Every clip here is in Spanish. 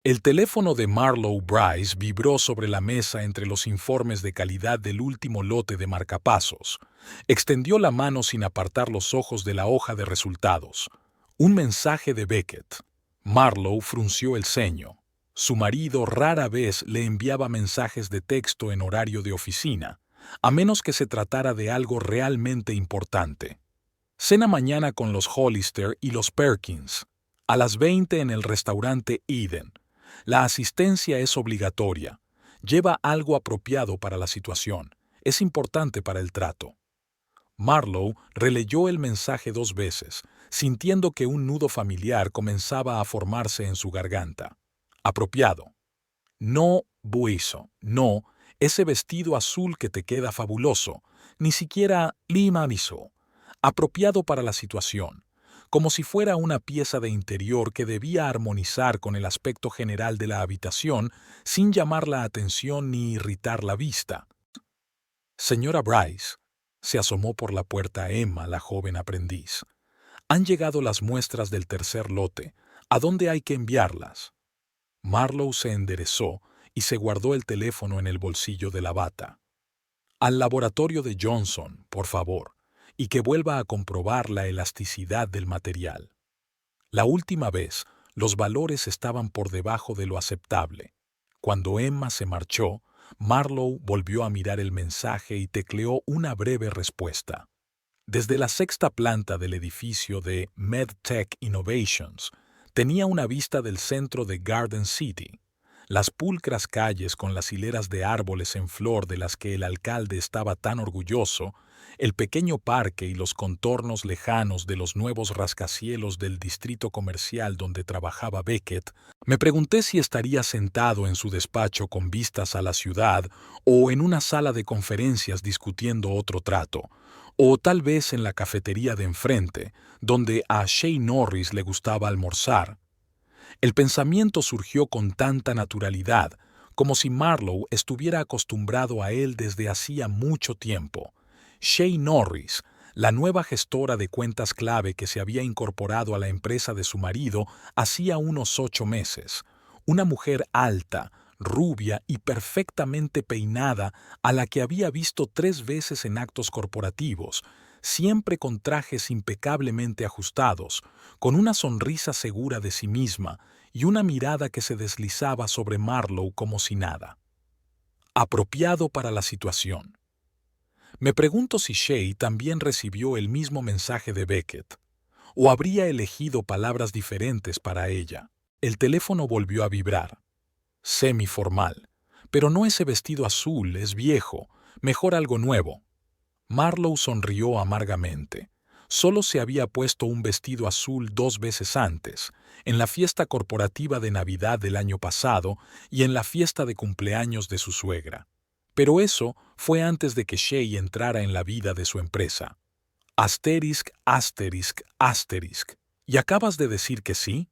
El teléfono de Marlowe Bryce vibró sobre la mesa entre los informes de calidad del último lote de marcapasos. Extendió la mano sin apartar los ojos de la hoja de resultados. Un mensaje de Beckett. Marlowe frunció el ceño. Su marido rara vez le enviaba mensajes de texto en horario de oficina, a menos que se tratara de algo realmente importante. Cena mañana con los Hollister y los Perkins. A las 20 en el restaurante Eden. La asistencia es obligatoria. Lleva algo apropiado para la situación. Es importante para el trato. Marlowe releyó el mensaje 2 veces, sintiendo que un nudo familiar comenzaba a formarse en su garganta. Apropiado. No, buizo, no, ese vestido azul que te queda fabuloso, ni siquiera limanizo. Apropiado para la situación, como si fuera una pieza de interior que debía armonizar con el aspecto general de la habitación sin llamar la atención ni irritar la vista. Señora Bryce, se asomó por la puerta Emma, la joven aprendiz. Han llegado las muestras del tercer lote. ¿A dónde hay que enviarlas? Marlowe se enderezó y se guardó el teléfono en el bolsillo de la bata. Al laboratorio de Johnson, por favor, y que vuelva a comprobar la elasticidad del material. La última vez, los valores estaban por debajo de lo aceptable. Cuando Emma se marchó, Marlowe volvió a mirar el mensaje y tecleó una breve respuesta. Desde la sexta planta del edificio de MedTech Innovations, tenía una vista del centro de Garden City. Las pulcras calles con las hileras de árboles en flor de las que el alcalde estaba tan orgulloso, el pequeño parque y los contornos lejanos de los nuevos rascacielos del distrito comercial donde trabajaba Beckett, me pregunté si estaría sentado en su despacho con vistas a la ciudad o en una sala de conferencias discutiendo otro trato, o tal vez en la cafetería de enfrente, donde a Shay Norris le gustaba almorzar. El pensamiento surgió con tanta naturalidad, como si Marlowe estuviera acostumbrado a él desde hacía mucho tiempo. Shay Norris, la nueva gestora de cuentas clave que se había incorporado a la empresa de su marido hacía unos 8 meses, una mujer alta, rubia y perfectamente peinada a la que había visto 3 veces en actos corporativos, siempre con trajes impecablemente ajustados, con una sonrisa segura de sí misma y una mirada que se deslizaba sobre Marlowe como si nada. Apropiado para la situación. Me pregunto si Shay también recibió el mismo mensaje de Beckett, o habría elegido palabras diferentes para ella. El teléfono volvió a vibrar. Semiformal. Pero no ese vestido azul, es viejo, mejor algo nuevo. Marlowe sonrió amargamente. Solo se había puesto un vestido azul 2 veces antes, en la fiesta corporativa de Navidad del año pasado y en la fiesta de cumpleaños de su suegra. Pero eso fue antes de que Shay entrara en la vida de su empresa. Asterisk, asterisk, asterisk. ¿Y acabas de decir que sí?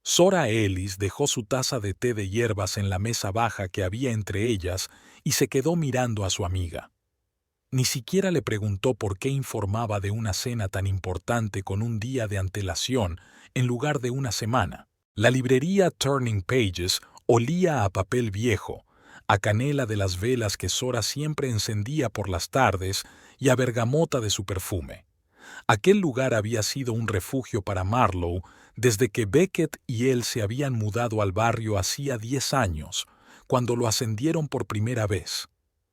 Zora Ellis dejó su taza de té de hierbas en la mesa baja que había entre ellas y se quedó mirando a su amiga. Ni siquiera le preguntó por qué informaba de una cena tan importante con un día de antelación en lugar de una semana. La librería Turning Pages olía a papel viejo, a canela de las velas que Zora siempre encendía por las tardes y a bergamota de su perfume. Aquel lugar había sido un refugio para Marlowe desde que Beckett y él se habían mudado al barrio hacía 10 años, cuando lo ascendieron por primera vez.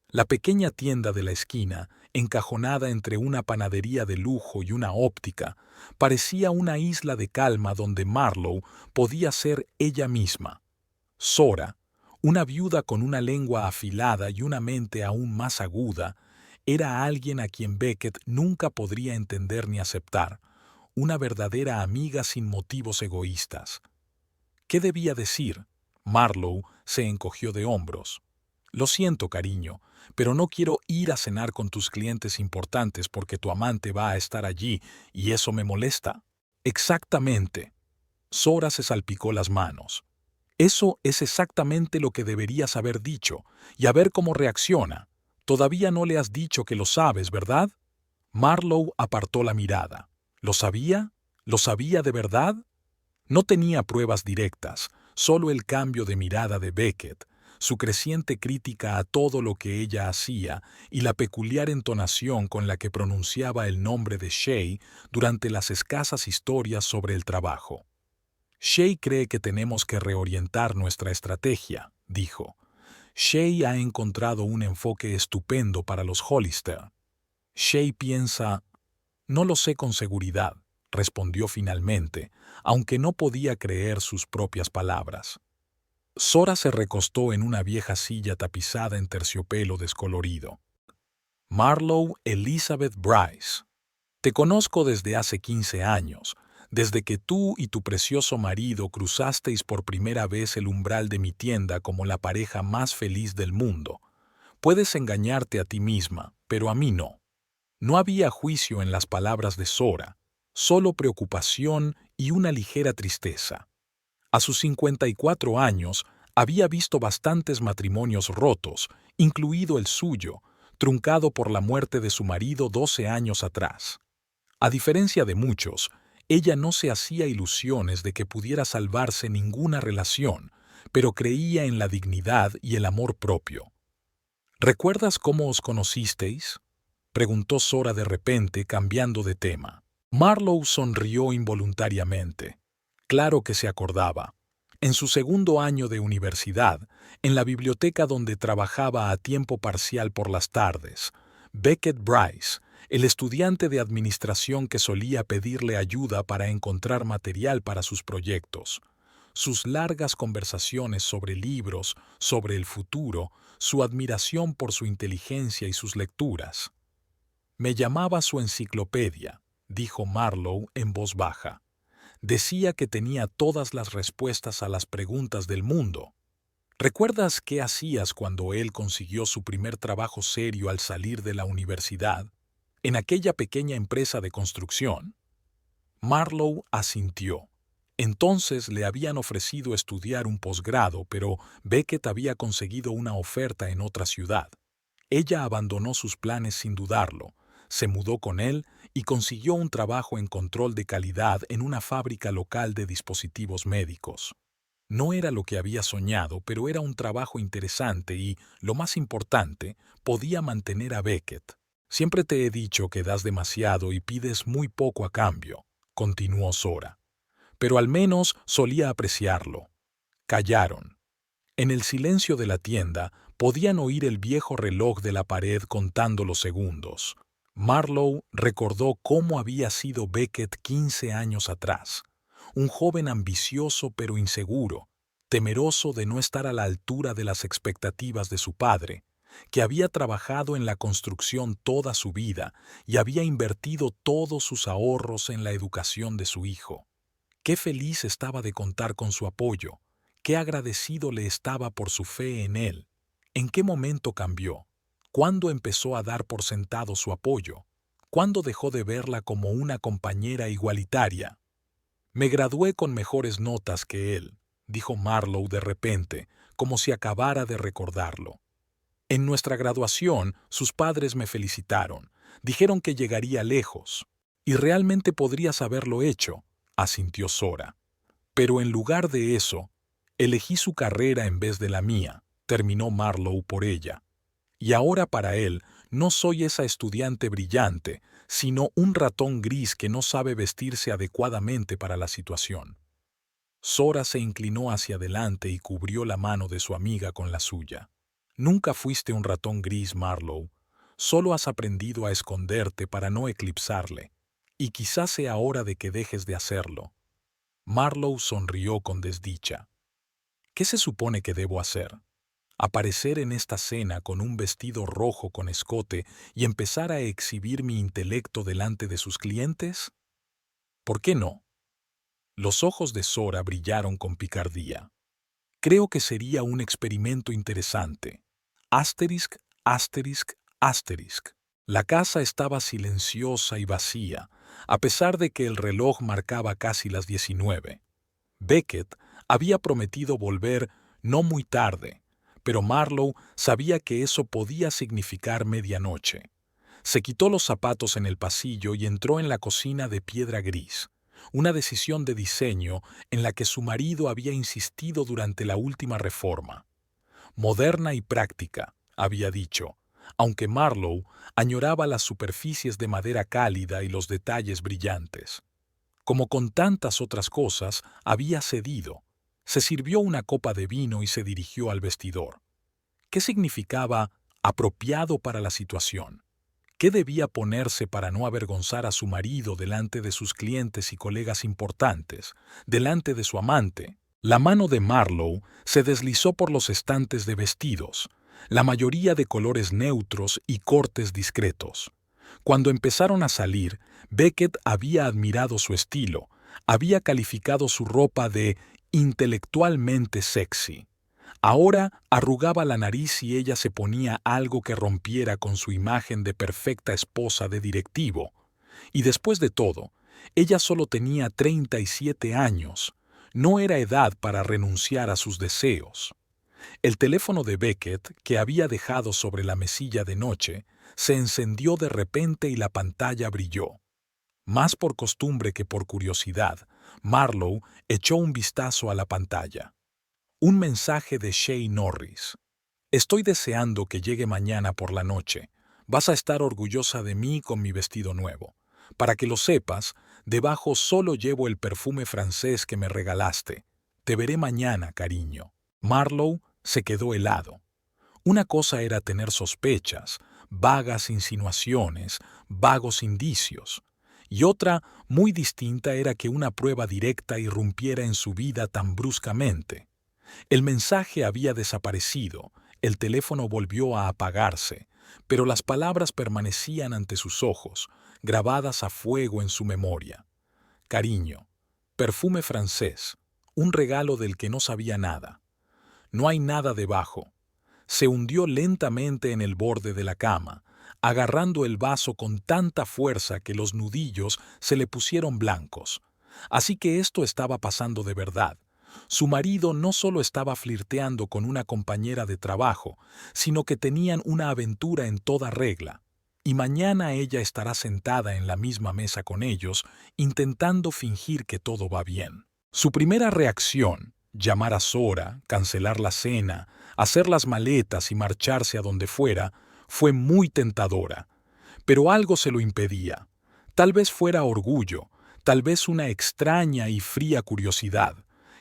La pequeña tienda de la esquina, encajonada entre una panadería de lujo y una óptica, parecía una isla de calma donde Marlowe podía ser ella misma. Zora, una viuda con una lengua afilada y una mente aún más aguda, era alguien a quien Beckett nunca podría entender ni aceptar, una verdadera amiga sin motivos egoístas. ¿Qué debía decir? Marlowe se encogió de hombros. Lo siento, cariño, pero no quiero ir a cenar con tus clientes importantes porque tu amante va a estar allí y eso me molesta. Exactamente. Zora se salpicó las manos. Eso es exactamente lo que deberías haber dicho, y a ver cómo reacciona. Todavía no le has dicho que lo sabes, ¿verdad? Marlowe apartó la mirada. ¿Lo sabía? ¿Lo sabía de verdad? No tenía pruebas directas, Solo el cambio de mirada de Beckett, su creciente crítica a todo lo que ella hacía y la peculiar entonación con la que pronunciaba el nombre de Shay durante las escasas historias sobre el trabajo. Shay cree que tenemos que reorientar nuestra estrategia, dijo. Shay ha encontrado un enfoque estupendo para los Hollister. Shay piensa... No lo sé con seguridad, respondió finalmente, aunque no podía creer sus propias palabras. Zora se recostó en una vieja silla tapizada en terciopelo descolorido. Marlowe Elizabeth Bryce. Te conozco desde hace 15 años, desde que tú y tu precioso marido cruzasteis por primera vez el umbral de mi tienda como la pareja más feliz del mundo. Puedes engañarte a ti misma, pero a mí no. No había juicio en las palabras de Zora, solo preocupación y una ligera tristeza. A sus 54 años, había visto bastantes matrimonios rotos, incluido el suyo, truncado por la muerte de su marido 12 años atrás. A diferencia de muchos, ella no se hacía ilusiones de que pudiera salvarse ninguna relación, pero creía en la dignidad y el amor propio. ¿Recuerdas cómo os conocisteis?, preguntó Zora de repente, cambiando de tema. Marlowe sonrió involuntariamente. Claro que se acordaba. En su segundo año de universidad, en la biblioteca donde trabajaba a tiempo parcial por las tardes, Beckett Bryce, el estudiante de administración que solía pedirle ayuda para encontrar material para sus proyectos. Sus largas conversaciones sobre libros, sobre el futuro, su admiración por su inteligencia y sus lecturas. Me llamaba su enciclopedia, dijo Marlowe en voz baja. Decía que tenía todas las respuestas a las preguntas del mundo. ¿Recuerdas qué hacías cuando él consiguió su primer trabajo serio al salir de la universidad, en aquella pequeña empresa de construcción? Marlowe asintió. Entonces le habían ofrecido estudiar un posgrado, pero Beckett había conseguido una oferta en otra ciudad. Ella abandonó sus planes sin dudarlo. Se mudó con él y consiguió un trabajo en control de calidad en una fábrica local de dispositivos médicos. No era lo que había soñado, pero era un trabajo interesante y, lo más importante, podía mantener a Beckett. Siempre te he dicho que das demasiado y pides muy poco a cambio, continuó Zora. Pero al menos solía apreciarlo. Callaron. En el silencio de la tienda podían oír el viejo reloj de la pared contando los segundos. Marlowe recordó cómo había sido Beckett 15 años atrás, un joven ambicioso pero inseguro, temeroso de no estar a la altura de las expectativas de su padre, que había trabajado en la construcción toda su vida y había invertido todos sus ahorros en la educación de su hijo. Qué feliz estaba de contar con su apoyo, qué agradecido le estaba por su fe en él. ¿En qué momento cambió? ¿Cuándo empezó a dar por sentado su apoyo? ¿Cuándo dejó de verla como una compañera igualitaria? Me gradué con mejores notas que él, dijo Marlowe de repente, como si acabara de recordarlo. En nuestra graduación, sus padres me felicitaron, dijeron que llegaría lejos. Y realmente podrías haberlo hecho, asintió Zora. Pero en lugar de eso, elegí su carrera en vez de la mía, terminó Marlowe por ella. Y ahora para él no soy esa estudiante brillante, sino un ratón gris que no sabe vestirse adecuadamente para la situación. Zora se inclinó hacia adelante y cubrió la mano de su amiga con la suya. Nunca fuiste un ratón gris, Marlowe. Solo has aprendido a esconderte para no eclipsarle. Y quizás sea hora de que dejes de hacerlo. Marlowe sonrió con desdicha. ¿Qué se supone que debo hacer? ¿Aparecer en esta cena con un vestido rojo con escote y empezar a exhibir mi intelecto delante de sus clientes? ¿Por qué no? Los ojos de Zora brillaron con picardía. Creo que sería un experimento interesante. Asterisk, asterisk, asterisk. La casa estaba silenciosa y vacía, a pesar de que el reloj marcaba casi las 19. Beckett había prometido volver no muy tarde, pero Marlowe sabía que eso podía significar medianoche. Se quitó los zapatos en el pasillo y entró en la cocina de piedra gris. una decisión de diseño en la que su marido había insistido durante la última reforma. Moderna y práctica, había dicho, aunque Marlowe añoraba las superficies de madera cálida y los detalles brillantes. Como con tantas otras cosas, había cedido. Se sirvió una copa de vino y se dirigió al vestidor. ¿Qué significaba apropiado para la situación? ¿Qué debía ponerse para no avergonzar a su marido delante de sus clientes y colegas importantes, delante de su amante? La mano de Marlowe se deslizó por los estantes de vestidos, la mayoría de colores neutros y cortes discretos. Cuando empezaron a salir, Beckett había admirado su estilo, había calificado su ropa de intelectualmente sexy. Ahora arrugaba la nariz y ella se ponía algo que rompiera con su imagen de perfecta esposa de directivo. Y después de todo, ella solo tenía 37 años. No era edad para renunciar a sus deseos. El teléfono de Beckett, que había dejado sobre la mesilla de noche, se encendió de repente y la pantalla brilló. Más por costumbre que por curiosidad, Marlowe echó un vistazo a la pantalla. Un mensaje de Shay Norris. Estoy deseando que llegue mañana por la noche. Vas a estar orgullosa de mí con mi vestido nuevo. Para que lo sepas, debajo solo llevo el perfume francés que me regalaste. Te veré mañana, cariño. Marlowe se quedó helado. Una cosa era tener sospechas, vagas insinuaciones, vagos indicios. Y otra, muy distinta, era que una prueba directa irrumpiera en su vida tan bruscamente. El mensaje había desaparecido, el teléfono volvió a apagarse, pero las palabras permanecían ante sus ojos, grabadas a fuego en su memoria. Cariño, perfume francés, un regalo del que no sabía nada. No hay nada debajo. Se hundió lentamente en el borde de la cama, agarrando el vaso con tanta fuerza que los nudillos se le pusieron blancos. Así que esto estaba pasando de verdad. Su marido no solo estaba flirteando con una compañera de trabajo, sino que tenían una aventura en toda regla. Y mañana ella estará sentada en la misma mesa con ellos, intentando fingir que todo va bien. Su primera reacción, llamar a Zora, cancelar la cena, hacer las maletas y marcharse a donde fuera, fue muy tentadora. Pero algo se lo impedía. Tal vez fuera orgullo, tal vez una extraña y fría curiosidad.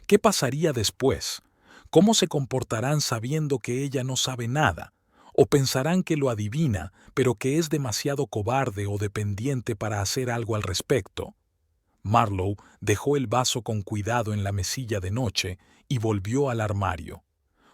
¿Qué pasaría después? ¿Cómo se comportarán sabiendo que ella no sabe nada? ¿O pensarán que lo adivina, pero que es demasiado cobarde o dependiente para hacer algo al respecto? Marlowe dejó el vaso con cuidado en la mesilla de noche y volvió al armario.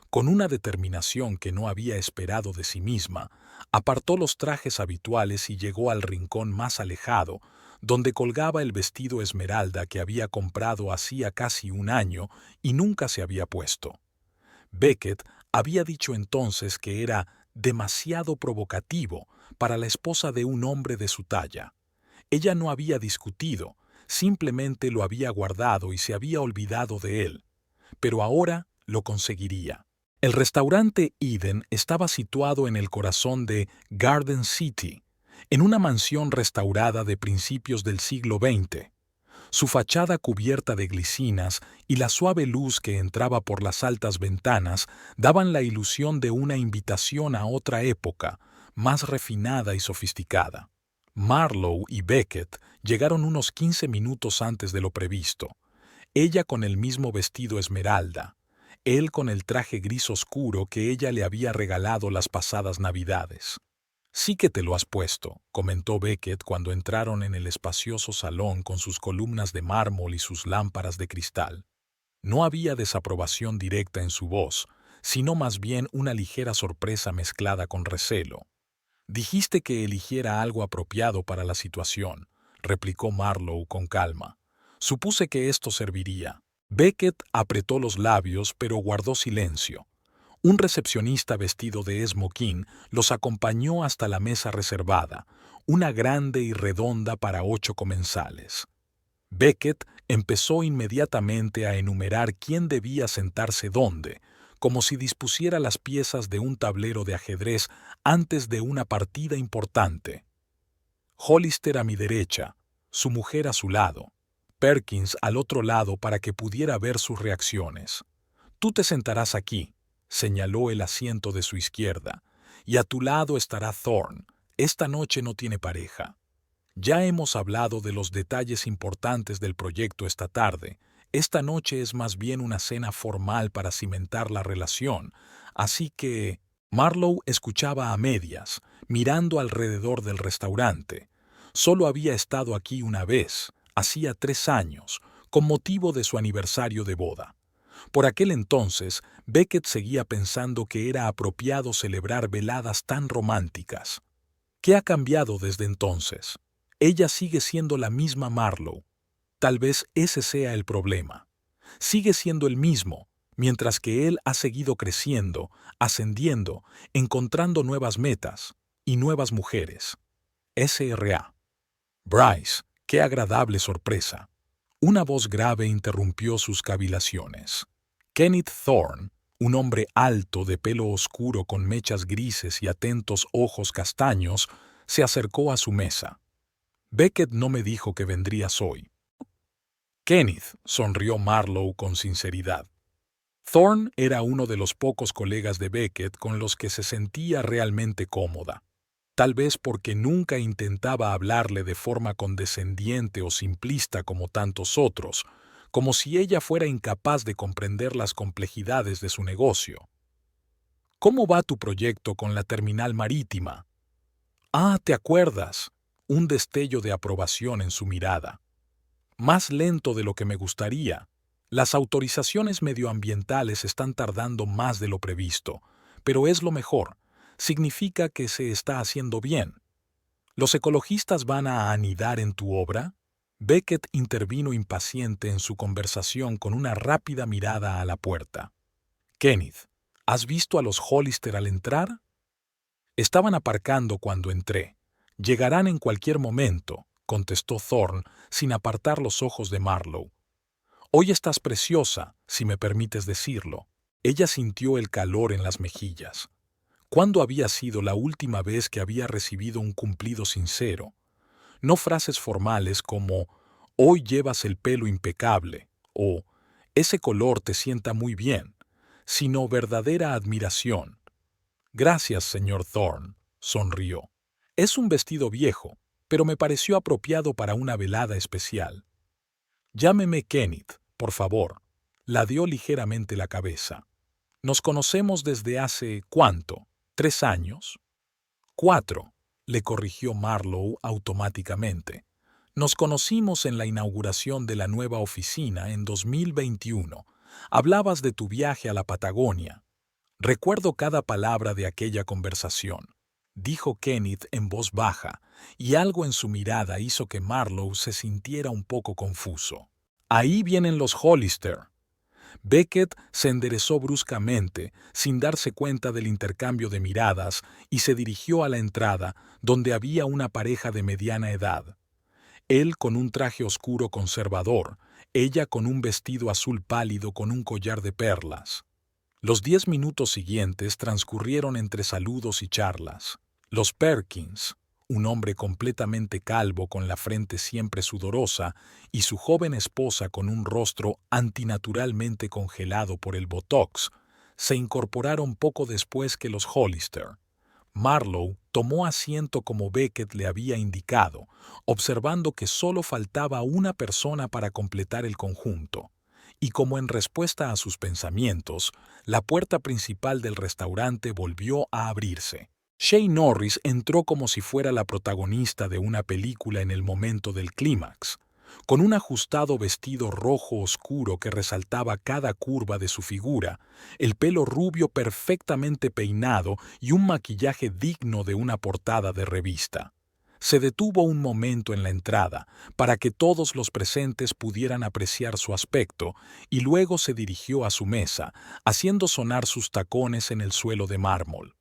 Con una determinación que no había esperado de sí misma, apartó los trajes habituales y llegó al rincón más alejado, donde colgaba el vestido esmeralda que había comprado hacía casi un año y nunca se había puesto. Beckett había dicho entonces que era demasiado provocativo para la esposa de un hombre de su talla. Ella no había discutido, simplemente lo había guardado y se había olvidado de él. Pero ahora lo conseguiría. El restaurante Eden estaba situado en el corazón de Garden City, en una mansión restaurada de principios del siglo XX. Su fachada cubierta de glicinas y la suave luz que entraba por las altas ventanas daban la ilusión de una invitación a otra época, más refinada y sofisticada. Marlowe y Beckett llegaron unos 15 minutos antes de lo previsto. Ella con el mismo vestido esmeralda, él con el traje gris oscuro que ella le había regalado las pasadas Navidades. «Sí que te lo has puesto», comentó Beckett cuando entraron en el espacioso salón con sus columnas de mármol y sus lámparas de cristal. No había desaprobación directa en su voz, sino más bien una ligera sorpresa mezclada con recelo. «Dijiste que eligiera algo apropiado para la situación», replicó Marlowe con calma. «Supuse que esto serviría». Beckett apretó los labios, pero guardó silencio. Un recepcionista vestido de esmoquín los acompañó hasta la mesa reservada, una grande y redonda para 8 comensales. Beckett empezó inmediatamente a enumerar quién debía sentarse dónde, como si dispusiera las piezas de un tablero de ajedrez antes de una partida importante. Hollister a mi derecha, su mujer a su lado. Perkins al otro lado para que pudiera ver sus reacciones. «Tú te sentarás aquí», señaló el asiento de su izquierda, «y a tu lado estará Thorne. Esta noche no tiene pareja. Ya hemos hablado de los detalles importantes del proyecto esta tarde. Esta noche es más bien una cena formal para cimentar la relación, así que...» Marlowe escuchaba a medias, mirando alrededor del restaurante. Solo había estado aquí una vez, hacía 3 años, con motivo de su aniversario de boda. Por aquel entonces, Beckett seguía pensando que era apropiado celebrar veladas tan románticas. ¿Qué ha cambiado desde entonces? Ella sigue siendo la misma Marlowe. Tal vez ese sea el problema. Sigue siendo el mismo, mientras que él ha seguido creciendo, ascendiendo, encontrando nuevas metas y nuevas mujeres. S.R.A. Bryce, qué agradable sorpresa. Una voz grave interrumpió sus cavilaciones. Kenneth Thorne, un hombre alto de pelo oscuro con mechas grises y atentos ojos castaños, se acercó a su mesa. «Beckett no me dijo que vendrías hoy». «Kenneth», sonrió Marlowe con sinceridad. Thorne era uno de los pocos colegas de Beckett con los que se sentía realmente cómoda. Tal vez porque nunca intentaba hablarle de forma condescendiente o simplista como tantos otros, como si ella fuera incapaz de comprender las complejidades de su negocio. «¿Cómo va tu proyecto con la terminal marítima?» «Ah, ¿te acuerdas?», un destello de aprobación en su mirada. «Más lento de lo que me gustaría. Las autorizaciones medioambientales están tardando más de lo previsto, pero es lo mejor. Significa que se está haciendo bien. ¿Los ecologistas van a anidar en tu obra?» Beckett intervino impaciente en su conversación con una rápida mirada a la puerta. «Kenneth, ¿has visto a los Hollister al entrar?» «Estaban aparcando cuando entré. Llegarán en cualquier momento», contestó Thorne sin apartar los ojos de Marlowe. «Hoy estás preciosa, si me permites decirlo». Ella sintió el calor en las mejillas. ¿Cuándo había sido la última vez que había recibido un cumplido sincero? No frases formales como «hoy llevas el pelo impecable» o «ese color te sienta muy bien», sino verdadera admiración. «Gracias, señor Thorne», sonrió. «Es un vestido viejo, pero me pareció apropiado para una velada especial». «Llámeme Kenneth, por favor», ladeó ligeramente la cabeza. «Nos conocemos desde hace, ¿cuánto? ¿3 años?» «4», le corrigió Marlowe automáticamente. «Nos conocimos en la inauguración de la nueva oficina en 2021. Hablabas de tu viaje a la Patagonia». «Recuerdo cada palabra de aquella conversación», dijo Kenneth en voz baja, y algo en su mirada hizo que Marlowe se sintiera un poco confuso. «Ahí vienen los Hollister». Beckett se enderezó bruscamente, sin darse cuenta del intercambio de miradas, y se dirigió a la entrada, donde había una pareja de mediana edad. Él con un traje oscuro conservador, ella con un vestido azul pálido con un collar de perlas. Los 10 minutos siguientes transcurrieron entre saludos y charlas. Los Perkins, un hombre completamente calvo con la frente siempre sudorosa, y su joven esposa con un rostro antinaturalmente congelado por el botox, se incorporaron poco después que los Hollister. Marlowe tomó asiento como Beckett le había indicado, observando que solo faltaba una persona para completar el conjunto. Y como en respuesta a sus pensamientos, la puerta principal del restaurante volvió a abrirse. Shay Norris entró como si fuera la protagonista de una película en el momento del clímax, con un ajustado vestido rojo oscuro que resaltaba cada curva de su figura, el pelo rubio perfectamente peinado y un maquillaje digno de una portada de revista. Se detuvo un momento en la entrada para que todos los presentes pudieran apreciar su aspecto y luego se dirigió a su mesa, haciendo sonar sus tacones en el suelo de mármol.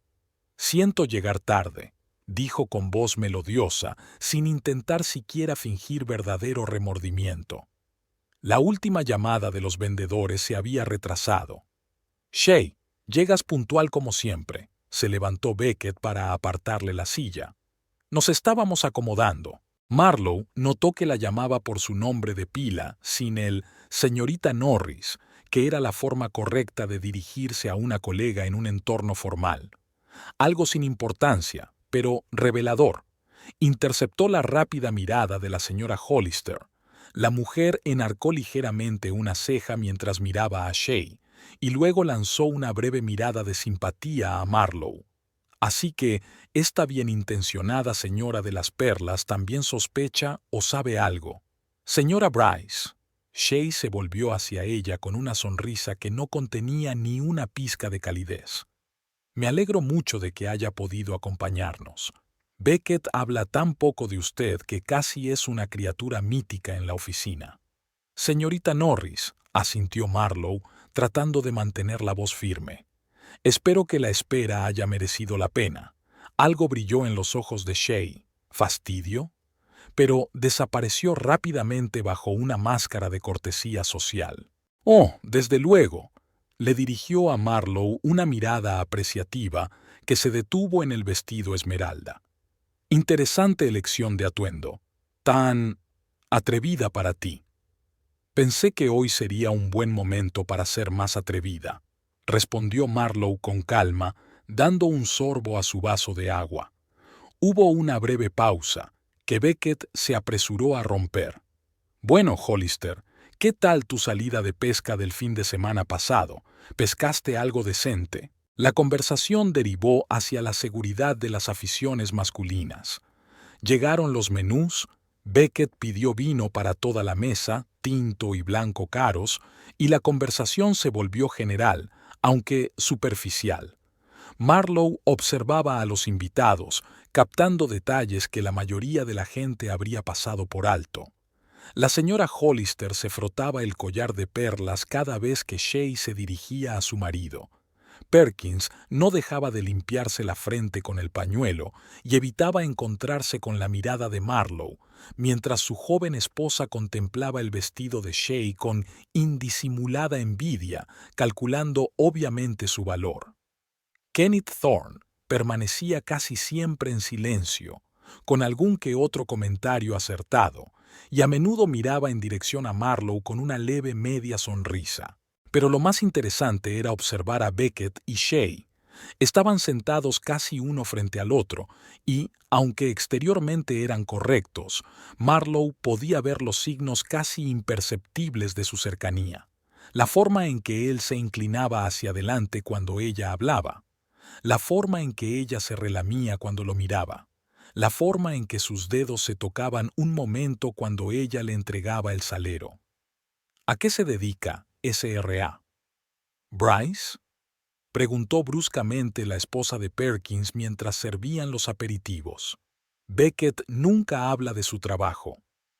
«Siento llegar tarde», dijo con voz melodiosa, sin intentar siquiera fingir verdadero remordimiento. La última llamada de los vendedores se había retrasado. «Shay, llegas puntual como siempre», se levantó Beckett para apartarle la silla. «Nos estábamos acomodando». Marlowe notó que la llamaba por su nombre de pila, sin el «señorita Norris», que era la forma correcta de dirigirse a una colega en un entorno formal. Algo sin importancia, pero revelador. Interceptó la rápida mirada de la señora Hollister. La mujer enarcó ligeramente una ceja mientras miraba a Shay, y luego lanzó una breve mirada de simpatía a Marlowe. Así que esta bienintencionada señora de las perlas también sospecha o sabe algo. Señora Bryce. Shay se volvió hacia ella con una sonrisa que no contenía ni una pizca de calidez. Me alegro mucho de que haya podido acompañarnos. Beckett habla tan poco de usted que casi es una criatura mítica en la oficina. Señorita Norris, asintió Marlowe, tratando de mantener la voz firme. Espero que la espera haya merecido la pena. Algo brilló en los ojos de Shay. ¿Fastidio? Pero desapareció rápidamente bajo una máscara de cortesía social. Oh, desde luego. Le dirigió a Marlowe una mirada apreciativa que se detuvo en el vestido esmeralda. Interesante elección de atuendo. Tan atrevida para ti. Pensé que hoy sería un buen momento para ser más atrevida, respondió Marlowe con calma, dando un sorbo a su vaso de agua. Hubo una breve pausa, que Beckett se apresuró a romper. Bueno, Hollister, ¿qué tal tu salida de pesca del fin de semana pasado? ¿Pescaste algo decente? La conversación derivó hacia la seguridad de las aficiones masculinas. Llegaron los menús, Beckett pidió vino para toda la mesa, tinto y blanco caros, y la conversación se volvió general, aunque superficial. Marlowe observaba a los invitados, captando detalles que la mayoría de la gente habría pasado por alto. La señora Hollister se frotaba el collar de perlas cada vez que Shay se dirigía a su marido. Perkins no dejaba de limpiarse la frente con el pañuelo y evitaba encontrarse con la mirada de Marlowe, mientras su joven esposa contemplaba el vestido de Shay con indisimulada envidia, calculando obviamente su valor. Kenneth Thorne permanecía casi siempre en silencio, con algún que otro comentario acertado, y a menudo miraba en dirección a Marlowe con una leve media sonrisa. Pero lo más interesante era observar a Beckett y Shay. Estaban sentados casi uno frente al otro, y, aunque exteriormente eran correctos, Marlowe podía ver los signos casi imperceptibles de su cercanía. La forma en que él se inclinaba hacia adelante cuando ella hablaba. La forma en que ella se relamía cuando lo miraba. La forma en que sus dedos se tocaban un momento cuando ella le entregaba el salero. ¿A qué se dedica SRA? ¿Bryce? Preguntó bruscamente la esposa de Perkins mientras servían los aperitivos. Beckett nunca habla de su trabajo.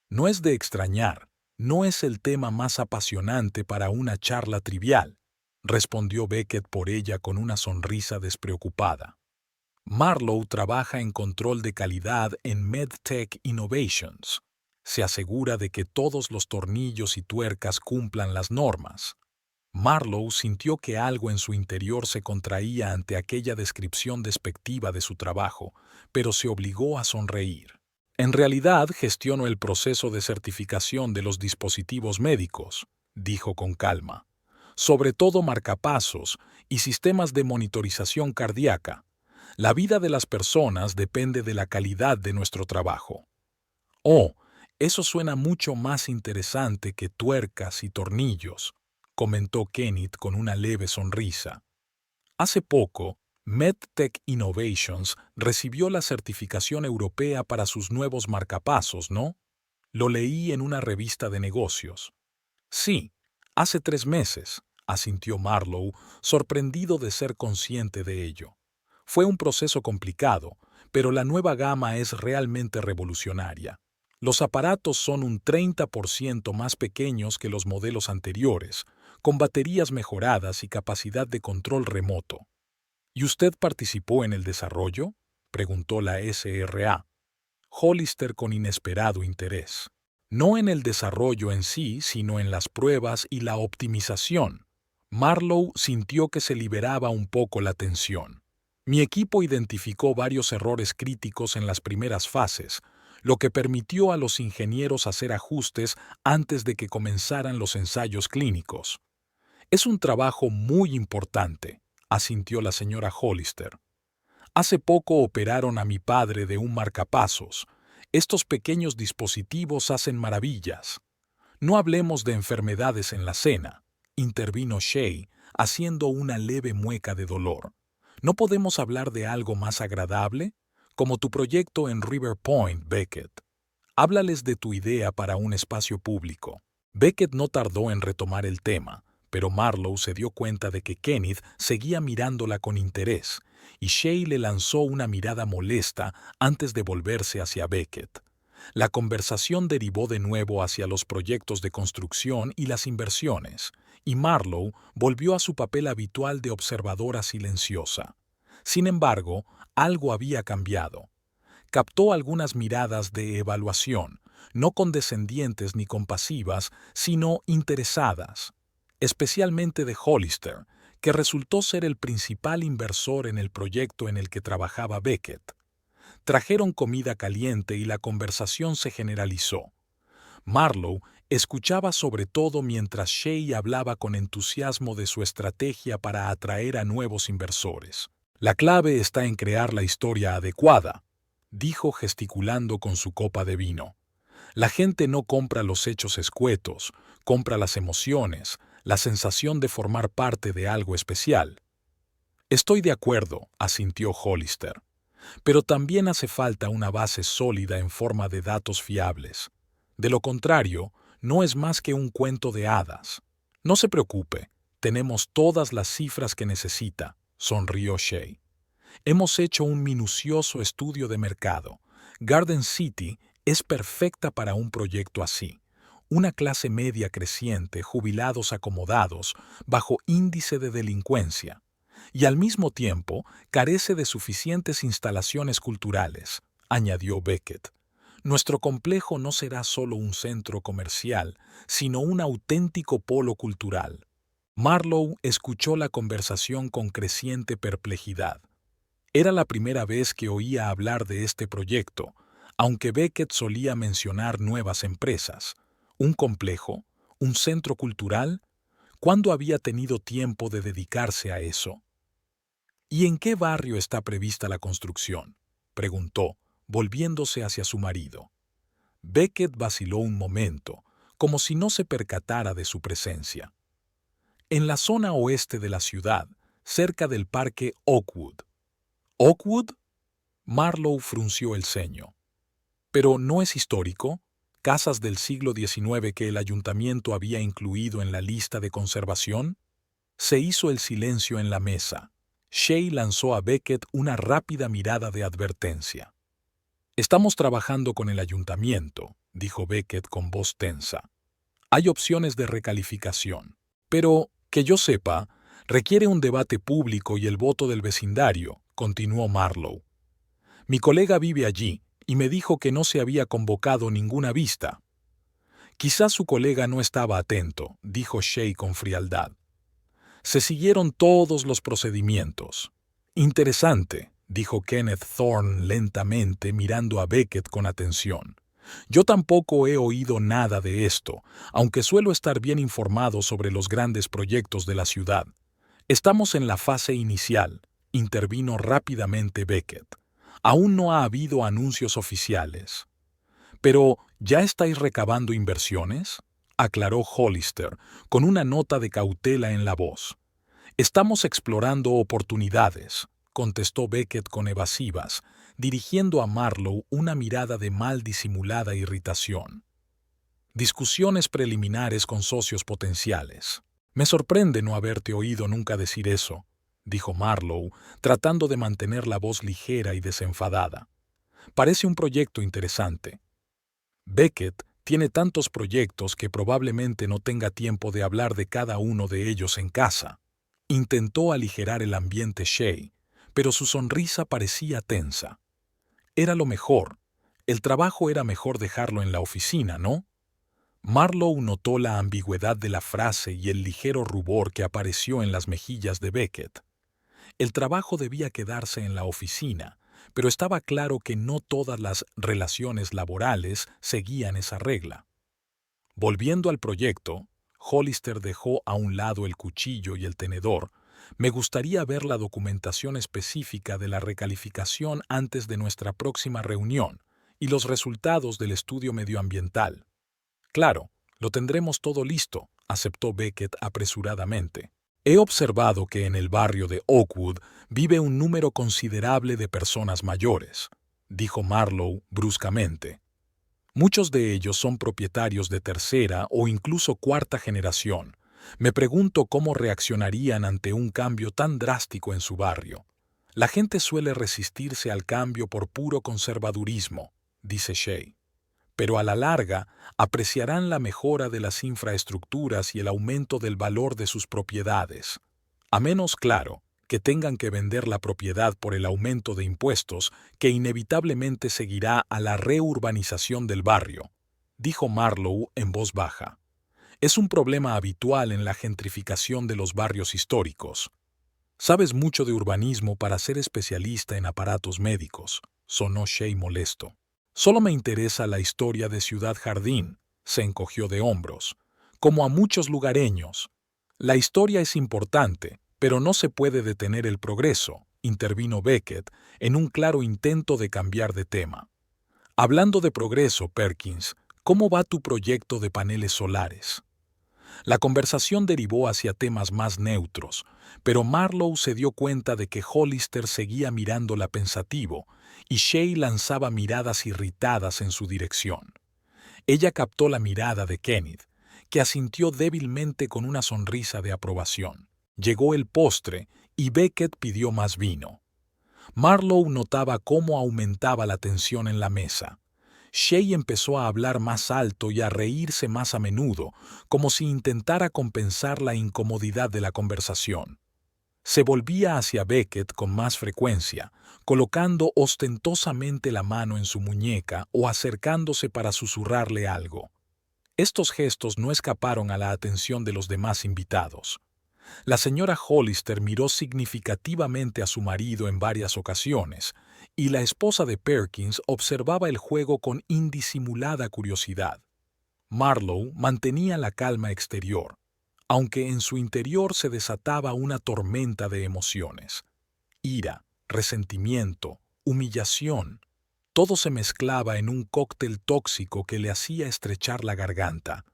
No es de extrañar, no es el tema más apasionante para una charla trivial, respondió Beckett por ella con una sonrisa despreocupada. Marlowe trabaja en control de calidad en MedTech Innovations. Se asegura de que todos los tornillos y tuercas cumplan las normas. Marlowe sintió que algo en su interior se contraía ante aquella descripción despectiva de su trabajo, pero se obligó a sonreír. En realidad gestiono el proceso de certificación de los dispositivos médicos, dijo con calma, sobre todo marcapasos y sistemas de monitorización cardíaca. La vida de las personas depende de la calidad de nuestro trabajo. Oh, eso suena mucho más interesante que tuercas y tornillos, comentó Kenneth con una leve sonrisa. Hace poco, MedTech Innovations recibió la certificación europea para sus nuevos marcapasos, ¿no? Lo leí en una revista de negocios. Sí, hace 3 meses, asintió Marlowe, sorprendido de ser consciente de ello. Fue un proceso complicado, pero la nueva gama es realmente revolucionaria. Los aparatos son un 30% más pequeños que los modelos anteriores, con baterías mejoradas y capacidad de control remoto. ¿Y usted participó en el desarrollo?, preguntó la SRA. Hollister con inesperado interés. No en el desarrollo en sí, sino en las pruebas y la optimización. Marlowe sintió que se liberaba un poco la tensión. Mi equipo identificó varios errores críticos en las primeras fases, lo que permitió a los ingenieros hacer ajustes antes de que comenzaran los ensayos clínicos. Es un trabajo muy importante, asintió la señora Hollister. Hace poco operaron a mi padre de un marcapasos. Estos pequeños dispositivos hacen maravillas. No hablemos de enfermedades en la cena, intervino Shay, haciendo una leve mueca de dolor. ¿No podemos hablar de algo más agradable? Como tu proyecto en River Point, Beckett. Háblales de tu idea para un espacio público. Beckett no tardó en retomar el tema, pero Marlowe se dio cuenta de que Kenneth seguía mirándola con interés, y Shay le lanzó una mirada molesta antes de volverse hacia Beckett. La conversación derivó de nuevo hacia los proyectos de construcción y las inversiones, y Marlowe volvió a su papel habitual de observadora silenciosa. Sin embargo, algo había cambiado. Captó algunas miradas de evaluación, no condescendientes ni compasivas, sino interesadas, especialmente de Hollister, que resultó ser el principal inversor en el proyecto en el que trabajaba Beckett. Trajeron comida caliente y la conversación se generalizó. Marlowe escuchaba sobre todo mientras Shay hablaba con entusiasmo de su estrategia para atraer a nuevos inversores. La clave está en crear la historia adecuada, dijo gesticulando con su copa de vino. La gente no compra los hechos escuetos, compra las emociones, la sensación de formar parte de algo especial. Estoy de acuerdo, asintió Hollister. Pero también hace falta una base sólida en forma de datos fiables. De lo contrario, no es más que un cuento de hadas. No se preocupe, tenemos todas las cifras que necesita, sonrió Shay. Hemos hecho un minucioso estudio de mercado. Garden City es perfecta para un proyecto así. Una clase media creciente, jubilados acomodados, bajo índice de delincuencia. Y al mismo tiempo carece de suficientes instalaciones culturales, añadió Beckett. Nuestro complejo no será solo un centro comercial, sino un auténtico polo cultural. Marlowe escuchó la conversación con creciente perplejidad. Era la primera vez que oía hablar de este proyecto, aunque Beckett solía mencionar nuevas empresas. ¿Un complejo? ¿Un centro cultural? ¿Cuándo había tenido tiempo de dedicarse a eso? ¿Y en qué barrio está prevista la construcción?, preguntó, volviéndose hacia su marido. Beckett vaciló un momento, como si no se percatara de su presencia. En la zona oeste de la ciudad, cerca del parque Oakwood. ¿Oakwood? Marlowe frunció el ceño. ¿Pero no es histórico? ¿Casas del siglo XIX que el ayuntamiento había incluido en la lista de conservación? Se hizo el silencio en la mesa. Shay lanzó a Beckett una rápida mirada de advertencia. Estamos trabajando con el ayuntamiento, dijo Beckett con voz tensa. Hay opciones de recalificación, pero, que yo sepa, requiere un debate público y el voto del vecindario, continuó Marlowe. Mi colega vive allí y me dijo que no se había convocado ninguna vista. Quizás su colega no estaba atento, dijo Shay con frialdad. Se siguieron todos los procedimientos. Interesante, dijo Kenneth Thorne lentamente mirando a Beckett con atención. Yo tampoco he oído nada de esto, aunque suelo estar bien informado sobre los grandes proyectos de la ciudad. Estamos en la fase inicial, intervino rápidamente Beckett. Aún no ha habido anuncios oficiales. Pero, ¿ya estáis recabando inversiones?, aclaró Hollister, con una nota de cautela en la voz. Estamos explorando oportunidades, contestó Beckett con evasivas, dirigiendo a Marlowe una mirada de mal disimulada irritación. Discusiones preliminares con socios potenciales. Me sorprende no haberte oído nunca decir eso, dijo Marlowe, tratando de mantener la voz ligera y desenfadada. Parece un proyecto interesante. Beckett tiene tantos proyectos que probablemente no tenga tiempo de hablar de cada uno de ellos en casa. Intentó aligerar el ambiente Shay, pero su sonrisa parecía tensa. Era lo mejor. El trabajo era mejor dejarlo en la oficina, ¿no? Marlowe notó la ambigüedad de la frase y el ligero rubor que apareció en las mejillas de Beckett. El trabajo debía quedarse en la oficina, pero estaba claro que no todas las relaciones laborales seguían esa regla. Volviendo al proyecto, Hollister dejó a un lado el cuchillo y el tenedor. Me gustaría ver la documentación específica de la recalificación antes de nuestra próxima reunión y los resultados del estudio medioambiental. Claro, lo tendremos todo listo, aceptó Beckett apresuradamente. He observado que en el barrio de Oakwood vive un número considerable de personas mayores, dijo Marlowe bruscamente. Muchos de ellos son propietarios de tercera o incluso cuarta generación. Me pregunto cómo reaccionarían ante un cambio tan drástico en su barrio. La gente suele resistirse al cambio por puro conservadurismo, dice Shea. Pero a la larga apreciarán la mejora de las infraestructuras y el aumento del valor de sus propiedades. A menos, claro, que tengan que vender la propiedad por el aumento de impuestos que inevitablemente seguirá a la reurbanización del barrio, dijo Marlowe en voz baja. Es un problema habitual en la gentrificación de los barrios históricos. Sabes mucho de urbanismo para ser especialista en aparatos médicos, sonó Shea molesto. Solo me interesa la historia de Ciudad Jardín, se encogió de hombros. Como a muchos lugareños. La historia es importante, pero no se puede detener el progreso, intervino Beckett en un claro intento de cambiar de tema. Hablando de progreso, Perkins, ¿cómo va tu proyecto de paneles solares? La conversación derivó hacia temas más neutros, pero Marlowe se dio cuenta de que Hollister seguía mirándola pensativo y Shea lanzaba miradas irritadas en su dirección. Ella captó la mirada de Kenneth, que asintió débilmente con una sonrisa de aprobación. Llegó el postre y Beckett pidió más vino. Marlowe notaba cómo aumentaba la tensión en la mesa. Shea empezó a hablar más alto y a reírse más a menudo, como si intentara compensar la incomodidad de la conversación. Se volvía hacia Beckett con más frecuencia, colocando ostentosamente la mano en su muñeca o acercándose para susurrarle algo. Estos gestos no escaparon a la atención de los demás invitados. La señora Hollister miró significativamente a su marido en varias ocasiones, y la esposa de Perkins observaba el juego con indisimulada curiosidad. Marlowe mantenía la calma exterior, aunque en su interior se desataba una tormenta de emociones. Ira, resentimiento, humillación, todo se mezclaba en un cóctel tóxico que le hacía estrechar la garganta,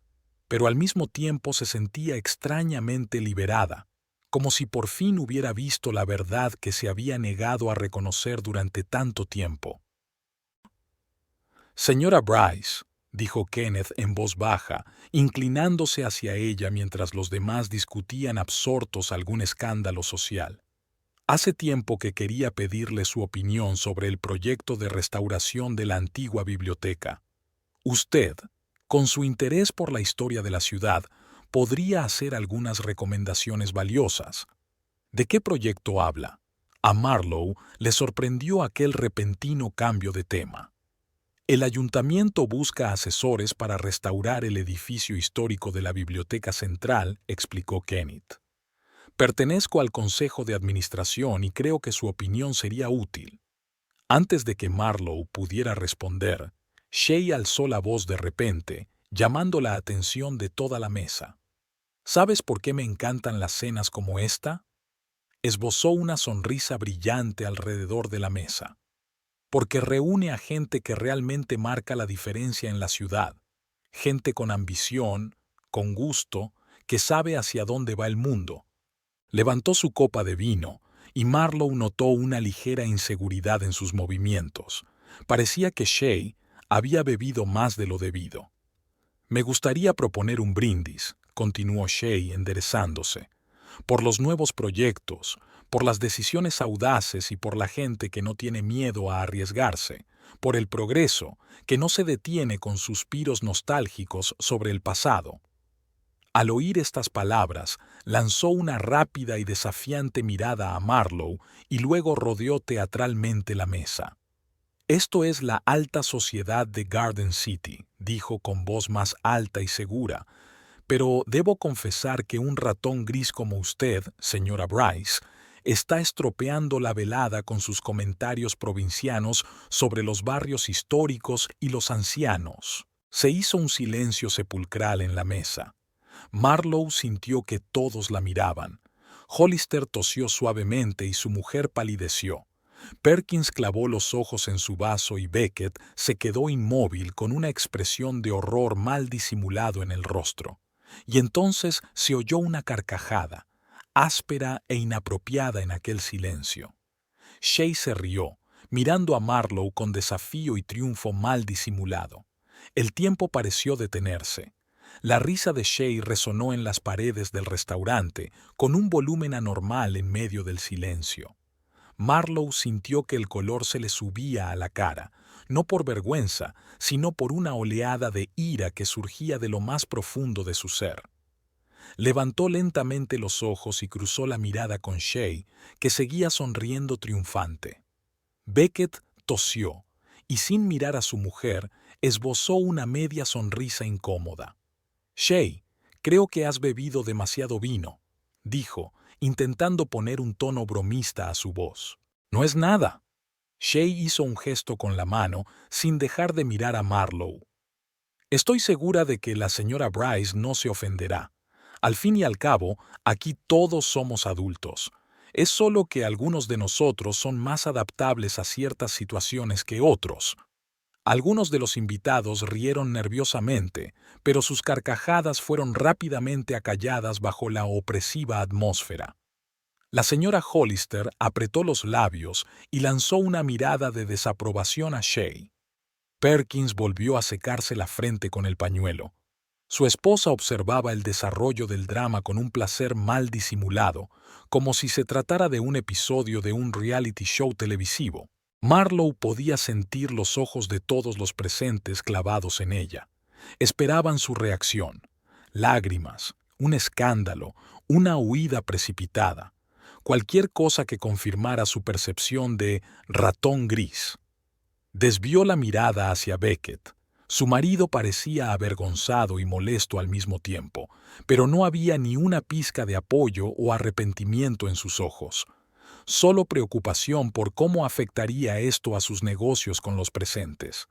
pero al mismo tiempo se sentía extrañamente liberada, como si por fin hubiera visto la verdad que se había negado a reconocer durante tanto tiempo. Señora Bryce, dijo Kenneth en voz baja, inclinándose hacia ella mientras los demás discutían absortos algún escándalo social. Hace tiempo que quería pedirle su opinión sobre el proyecto de restauración de la antigua biblioteca. Usted, con su interés por la historia de la ciudad, podría hacer algunas recomendaciones valiosas. ¿De qué proyecto habla? A Marlowe le sorprendió aquel repentino cambio de tema. El ayuntamiento busca asesores para restaurar el edificio histórico de la Biblioteca Central, explicó Kenneth. Pertenezco al Consejo de Administración y creo que su opinión sería útil. Antes de que Marlowe pudiera responder, Shea alzó la voz de repente, llamando la atención de toda la mesa. ¿Sabes por qué me encantan las cenas como esta? Esbozó una sonrisa brillante alrededor de la mesa. Porque reúne a gente que realmente marca la diferencia en la ciudad. Gente con ambición, con gusto, que sabe hacia dónde va el mundo. Levantó su copa de vino, y Marlowe notó una ligera inseguridad en sus movimientos. Parecía que Shea había bebido más de lo debido. Me gustaría proponer un brindis, continuó Shea enderezándose, por los nuevos proyectos, por las decisiones audaces y por la gente que no tiene miedo a arriesgarse, por el progreso, que no se detiene con suspiros nostálgicos sobre el pasado. Al oír estas palabras, lanzó una rápida y desafiante mirada a Marlowe y luego rodeó teatralmente la mesa. Esto es la alta sociedad de Garden City, dijo con voz más alta y segura, pero debo confesar que un ratón gris como usted, señora Bryce, está estropeando la velada con sus comentarios provincianos sobre los barrios históricos y los ancianos. Se hizo un silencio sepulcral en la mesa. Marlowe sintió que todos la miraban. Hollister tosió suavemente y su mujer palideció. Perkins clavó los ojos en su vaso y Beckett se quedó inmóvil con una expresión de horror mal disimulado en el rostro. Y entonces se oyó una carcajada, áspera e inapropiada en aquel silencio. Shea se rió, mirando a Marlowe con desafío y triunfo mal disimulado. El tiempo pareció detenerse. La risa de Shea resonó en las paredes del restaurante con un volumen anormal en medio del silencio. Marlowe sintió que el color se le subía a la cara, no por vergüenza, sino por una oleada de ira que surgía de lo más profundo de su ser. Levantó lentamente los ojos y cruzó la mirada con Shea, que seguía sonriendo triunfante. Beckett tosió y, sin mirar a su mujer, esbozó una media sonrisa incómoda. «Shea, creo que has bebido demasiado vino», dijo, intentando poner un tono bromista a su voz. «No es nada». Shea hizo un gesto con la mano sin dejar de mirar a Marlowe. «Estoy segura de que la señora Bryce no se ofenderá. Al fin y al cabo, aquí todos somos adultos. Es solo que algunos de nosotros son más adaptables a ciertas situaciones que otros». Algunos de los invitados rieron nerviosamente, pero sus carcajadas fueron rápidamente acalladas bajo la opresiva atmósfera. La señora Hollister apretó los labios y lanzó una mirada de desaprobación a Shea. Perkins volvió a secarse la frente con el pañuelo. Su esposa observaba el desarrollo del drama con un placer mal disimulado, como si se tratara de un episodio de un reality show televisivo. Marlowe podía sentir los ojos de todos los presentes clavados en ella. Esperaban su reacción. Lágrimas, un escándalo, una huida precipitada. Cualquier cosa que confirmara su percepción de ratón gris. Desvió la mirada hacia Beckett. Su marido parecía avergonzado y molesto al mismo tiempo, pero no había ni una pizca de apoyo o arrepentimiento en sus ojos. Solo preocupación por cómo afectaría esto a sus negocios con los presentes.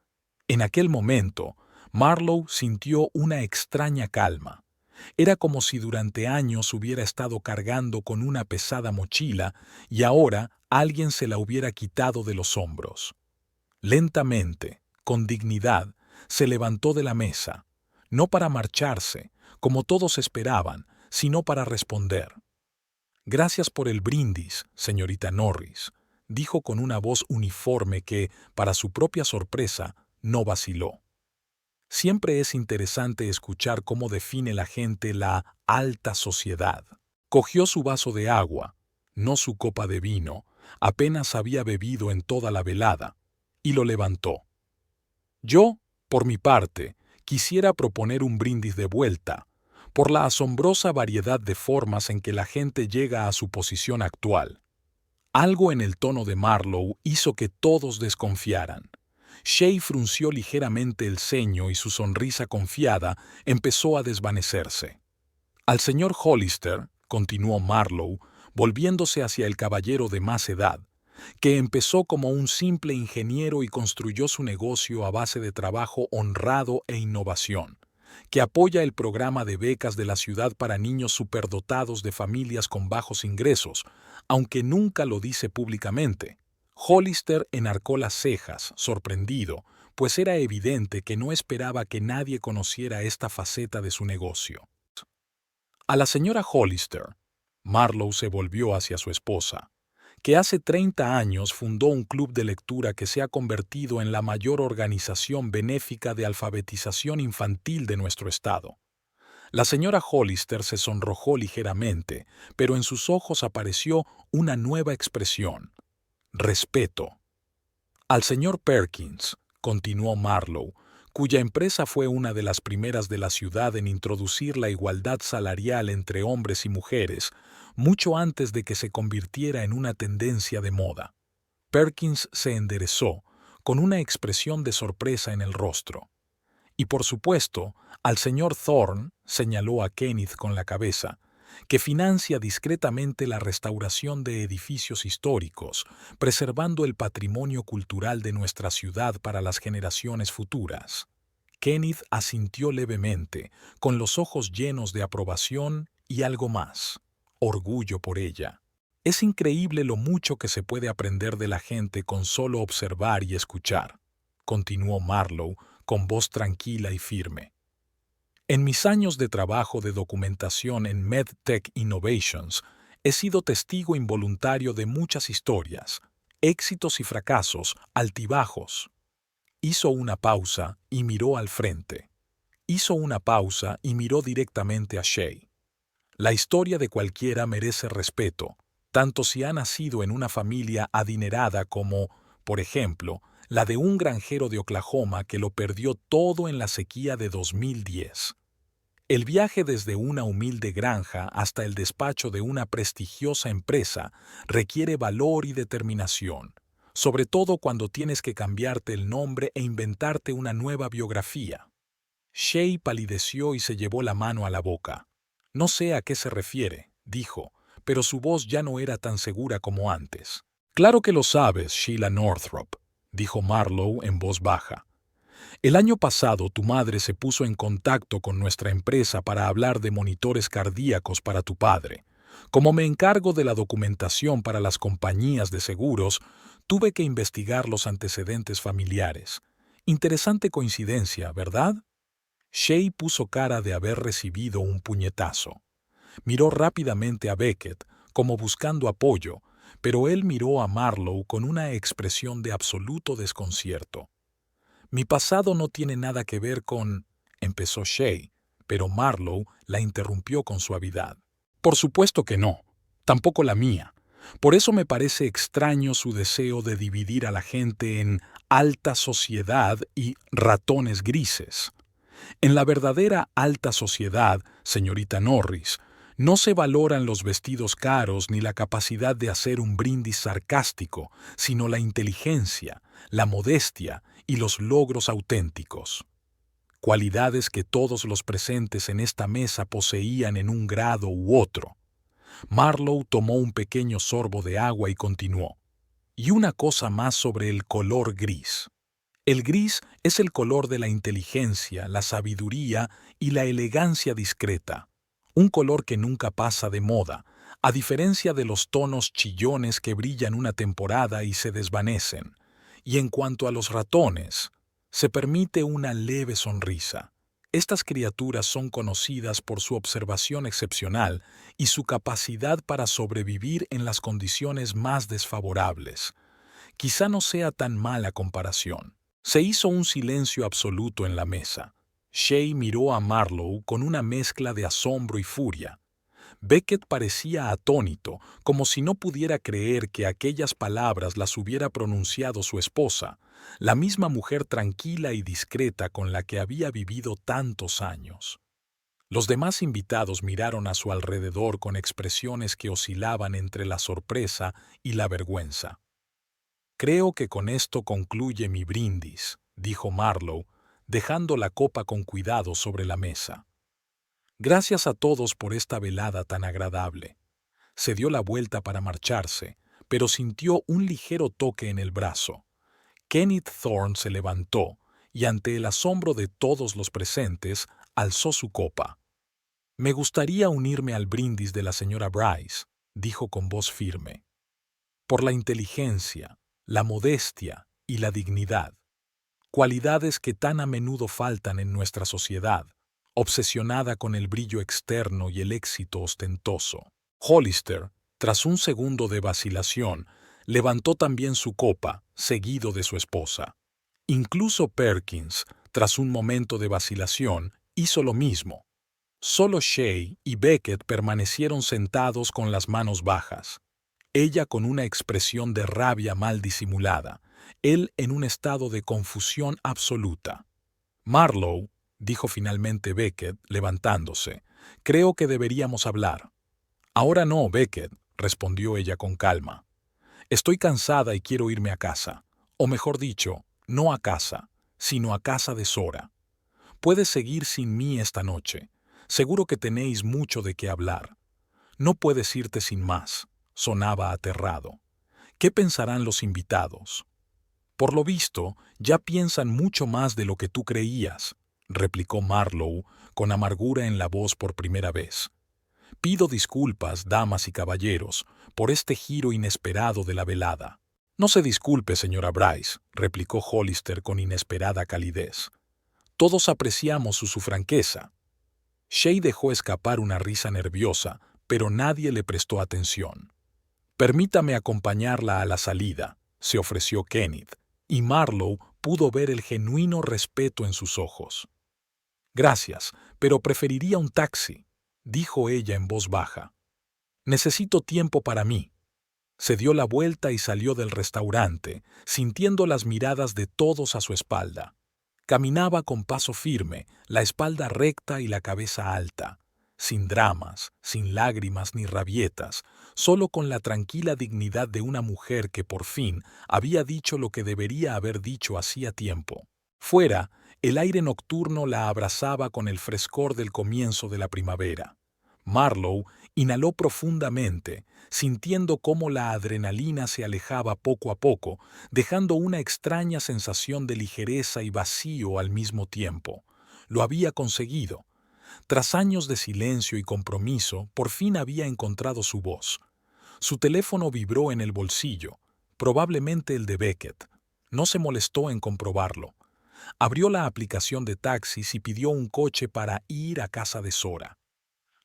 En aquel momento, Marlowe sintió una extraña calma. Era como si durante años hubiera estado cargando con una pesada mochila y ahora alguien se la hubiera quitado de los hombros. Lentamente, con dignidad, se levantó de la mesa, no para marcharse, como todos esperaban, sino para responder. «Gracias por el brindis, señorita Norris», dijo con una voz uniforme que, para su propia sorpresa, no vaciló. Siempre es interesante escuchar cómo define la gente la alta sociedad. Cogió su vaso de agua, no su copa de vino, apenas había bebido en toda la velada, y lo levantó. «Yo, por mi parte, quisiera proponer un brindis de vuelta, por la asombrosa variedad de formas en que la gente llega a su posición actual». Algo en el tono de Marlowe hizo que todos desconfiaran. Shea frunció ligeramente el ceño y su sonrisa confiada empezó a desvanecerse. «Al señor Hollister», continuó Marlowe, volviéndose hacia el caballero de más edad, que empezó como un simple ingeniero y construyó su negocio a base de trabajo honrado e innovación, que apoya el programa de becas de la ciudad para niños superdotados de familias con bajos ingresos, aunque nunca lo dice públicamente. Hollister enarcó las cejas, sorprendido, pues era evidente que no esperaba que nadie conociera esta faceta de su negocio. A la señora Hollister, Marlowe se volvió hacia su esposa, que hace 30 años fundó un club de lectura que se ha convertido en la mayor organización benéfica de alfabetización infantil de nuestro estado. La señora Hollister se sonrojó ligeramente, pero en sus ojos apareció una nueva expresión: respeto. Al señor Perkins, continuó Marlowe, cuya empresa fue una de las primeras de la ciudad en introducir la igualdad salarial entre hombres y mujeres, mucho antes de que se convirtiera en una tendencia de moda. Perkins se enderezó, con una expresión de sorpresa en el rostro. Y por supuesto, al señor Thorne, señaló a Kenneth con la cabeza, que financia discretamente la restauración de edificios históricos, preservando el patrimonio cultural de nuestra ciudad para las generaciones futuras. Kenneth asintió levemente, con los ojos llenos de aprobación y algo más, orgullo por ella. Es increíble lo mucho que se puede aprender de la gente con solo observar y escuchar, continuó Marlowe con voz tranquila y firme. En mis años de trabajo de documentación en MedTech Innovations, he sido testigo involuntario de muchas historias, éxitos y fracasos, altibajos. Hizo una pausa y miró al frente. Hizo una pausa y miró directamente a Shay. La historia de cualquiera merece respeto, tanto si ha nacido en una familia adinerada como, por ejemplo, la de un granjero de Oklahoma que lo perdió todo en la sequía de 2010. El viaje desde una humilde granja hasta el despacho de una prestigiosa empresa requiere valor y determinación, sobre todo cuando tienes que cambiarte el nombre e inventarte una nueva biografía. Shay palideció y se llevó la mano a la boca. No sé a qué se refiere, dijo, pero su voz ya no era tan segura como antes. Claro que lo sabes, Sheila Northrop, dijo Marlowe en voz baja. El año pasado tu madre se puso en contacto con nuestra empresa para hablar de monitores cardíacos para tu padre. Como me encargo de la documentación para las compañías de seguros, tuve que investigar los antecedentes familiares. Interesante coincidencia, ¿verdad? Shay puso cara de haber recibido un puñetazo. Miró rápidamente a Beckett, como buscando apoyo, pero él miró a Marlowe con una expresión de absoluto desconcierto. Mi pasado no tiene nada que ver con... empezó Shay, pero Marlowe la interrumpió con suavidad. Por supuesto que no, tampoco la mía. Por eso me parece extraño su deseo de dividir a la gente en alta sociedad y ratones grises. En la verdadera alta sociedad, señorita Norris, no se valoran los vestidos caros ni la capacidad de hacer un brindis sarcástico, sino la inteligencia, la modestia y los logros auténticos. Cualidades que todos los presentes en esta mesa poseían en un grado u otro. Marlowe tomó un pequeño sorbo de agua y continuó. Y una cosa más sobre el color gris. El gris es el color de la inteligencia, la sabiduría y la elegancia discreta. Un color que nunca pasa de moda, a diferencia de los tonos chillones que brillan una temporada y se desvanecen. Y en cuanto a los ratones, se permite una leve sonrisa. Estas criaturas son conocidas por su observación excepcional y su capacidad para sobrevivir en las condiciones más desfavorables. Quizá no sea tan mala comparación. Se hizo un silencio absoluto en la mesa. Shay miró a Marlowe con una mezcla de asombro y furia. Beckett parecía atónito, como si no pudiera creer que aquellas palabras las hubiera pronunciado su esposa, la misma mujer tranquila y discreta con la que había vivido tantos años. Los demás invitados miraron a su alrededor con expresiones que oscilaban entre la sorpresa y la vergüenza. Creo que con esto concluye mi brindis, dijo Marlowe, dejando la copa con cuidado sobre la mesa. Gracias a todos por esta velada tan agradable. Se dio la vuelta para marcharse, pero sintió un ligero toque en el brazo. Kenneth Thorne se levantó y, ante el asombro de todos los presentes, alzó su copa. Me gustaría unirme al brindis de la señora Bryce, dijo con voz firme. Por la inteligencia, la modestia y la dignidad, cualidades que tan a menudo faltan en nuestra sociedad, obsesionada con el brillo externo y el éxito ostentoso. Hollister, tras un segundo de vacilación, levantó también su copa, seguido de su esposa. Incluso Perkins, tras un momento de vacilación, hizo lo mismo. Solo Shay y Beckett permanecieron sentados con las manos bajas. Ella con una expresión de rabia mal disimulada, él en un estado de confusión absoluta. Marlowe, dijo finalmente Beckett, levantándose, creo que deberíamos hablar. Ahora no, Beckett, respondió ella con calma. Estoy cansada y quiero irme a casa. O mejor dicho, no a casa, sino a casa de Zora. Puedes seguir sin mí esta noche. Seguro que tenéis mucho de qué hablar. No puedes irte sin más, sonaba aterrado. ¿Qué pensarán los invitados? Por lo visto, ya piensan mucho más de lo que tú creías, replicó Marlowe con amargura en la voz por primera vez. Pido disculpas, damas y caballeros, por este giro inesperado de la velada. No se disculpe, señora Bryce, replicó Hollister con inesperada calidez. Todos apreciamos su franqueza. Shea dejó escapar una risa nerviosa, pero nadie le prestó atención. Permítame acompañarla a la salida, se ofreció Kenneth, y Marlowe pudo ver el genuino respeto en sus ojos. Gracias, pero preferiría un taxi, dijo ella en voz baja. Necesito tiempo para mí. Se dio la vuelta y salió del restaurante, sintiendo las miradas de todos a su espalda. Caminaba con paso firme, la espalda recta y la cabeza alta, sin dramas, sin lágrimas ni rabietas, solo con la tranquila dignidad de una mujer que por fin había dicho lo que debería haber dicho hacía tiempo. Fuera, el aire nocturno la abrazaba con el frescor del comienzo de la primavera. Marlowe inhaló profundamente, sintiendo cómo la adrenalina se alejaba poco a poco, dejando una extraña sensación de ligereza y vacío al mismo tiempo. Lo había conseguido. Tras años de silencio y compromiso, por fin había encontrado su voz. Su teléfono vibró en el bolsillo, probablemente el de Beckett. No se molestó en comprobarlo. Abrió la aplicación de taxis y pidió un coche para ir a casa de Zora.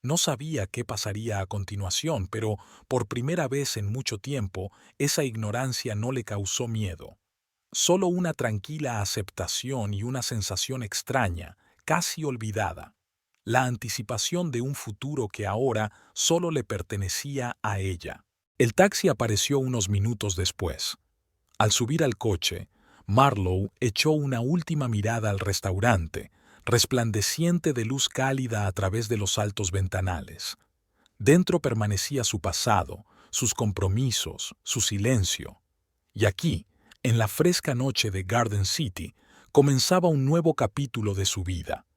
No sabía qué pasaría a continuación, pero por primera vez en mucho tiempo esa ignorancia no le causó miedo. Solo una tranquila aceptación y una sensación extraña, casi olvidada. La anticipación de un futuro que ahora solo le pertenecía a ella. El taxi apareció unos minutos después. Al subir al coche, Marlowe echó una última mirada al restaurante, resplandeciente de luz cálida a través de los altos ventanales. Dentro permanecía su pasado, sus compromisos, su silencio. Y aquí, en la fresca noche de Garden City, comenzaba un nuevo capítulo de su vida.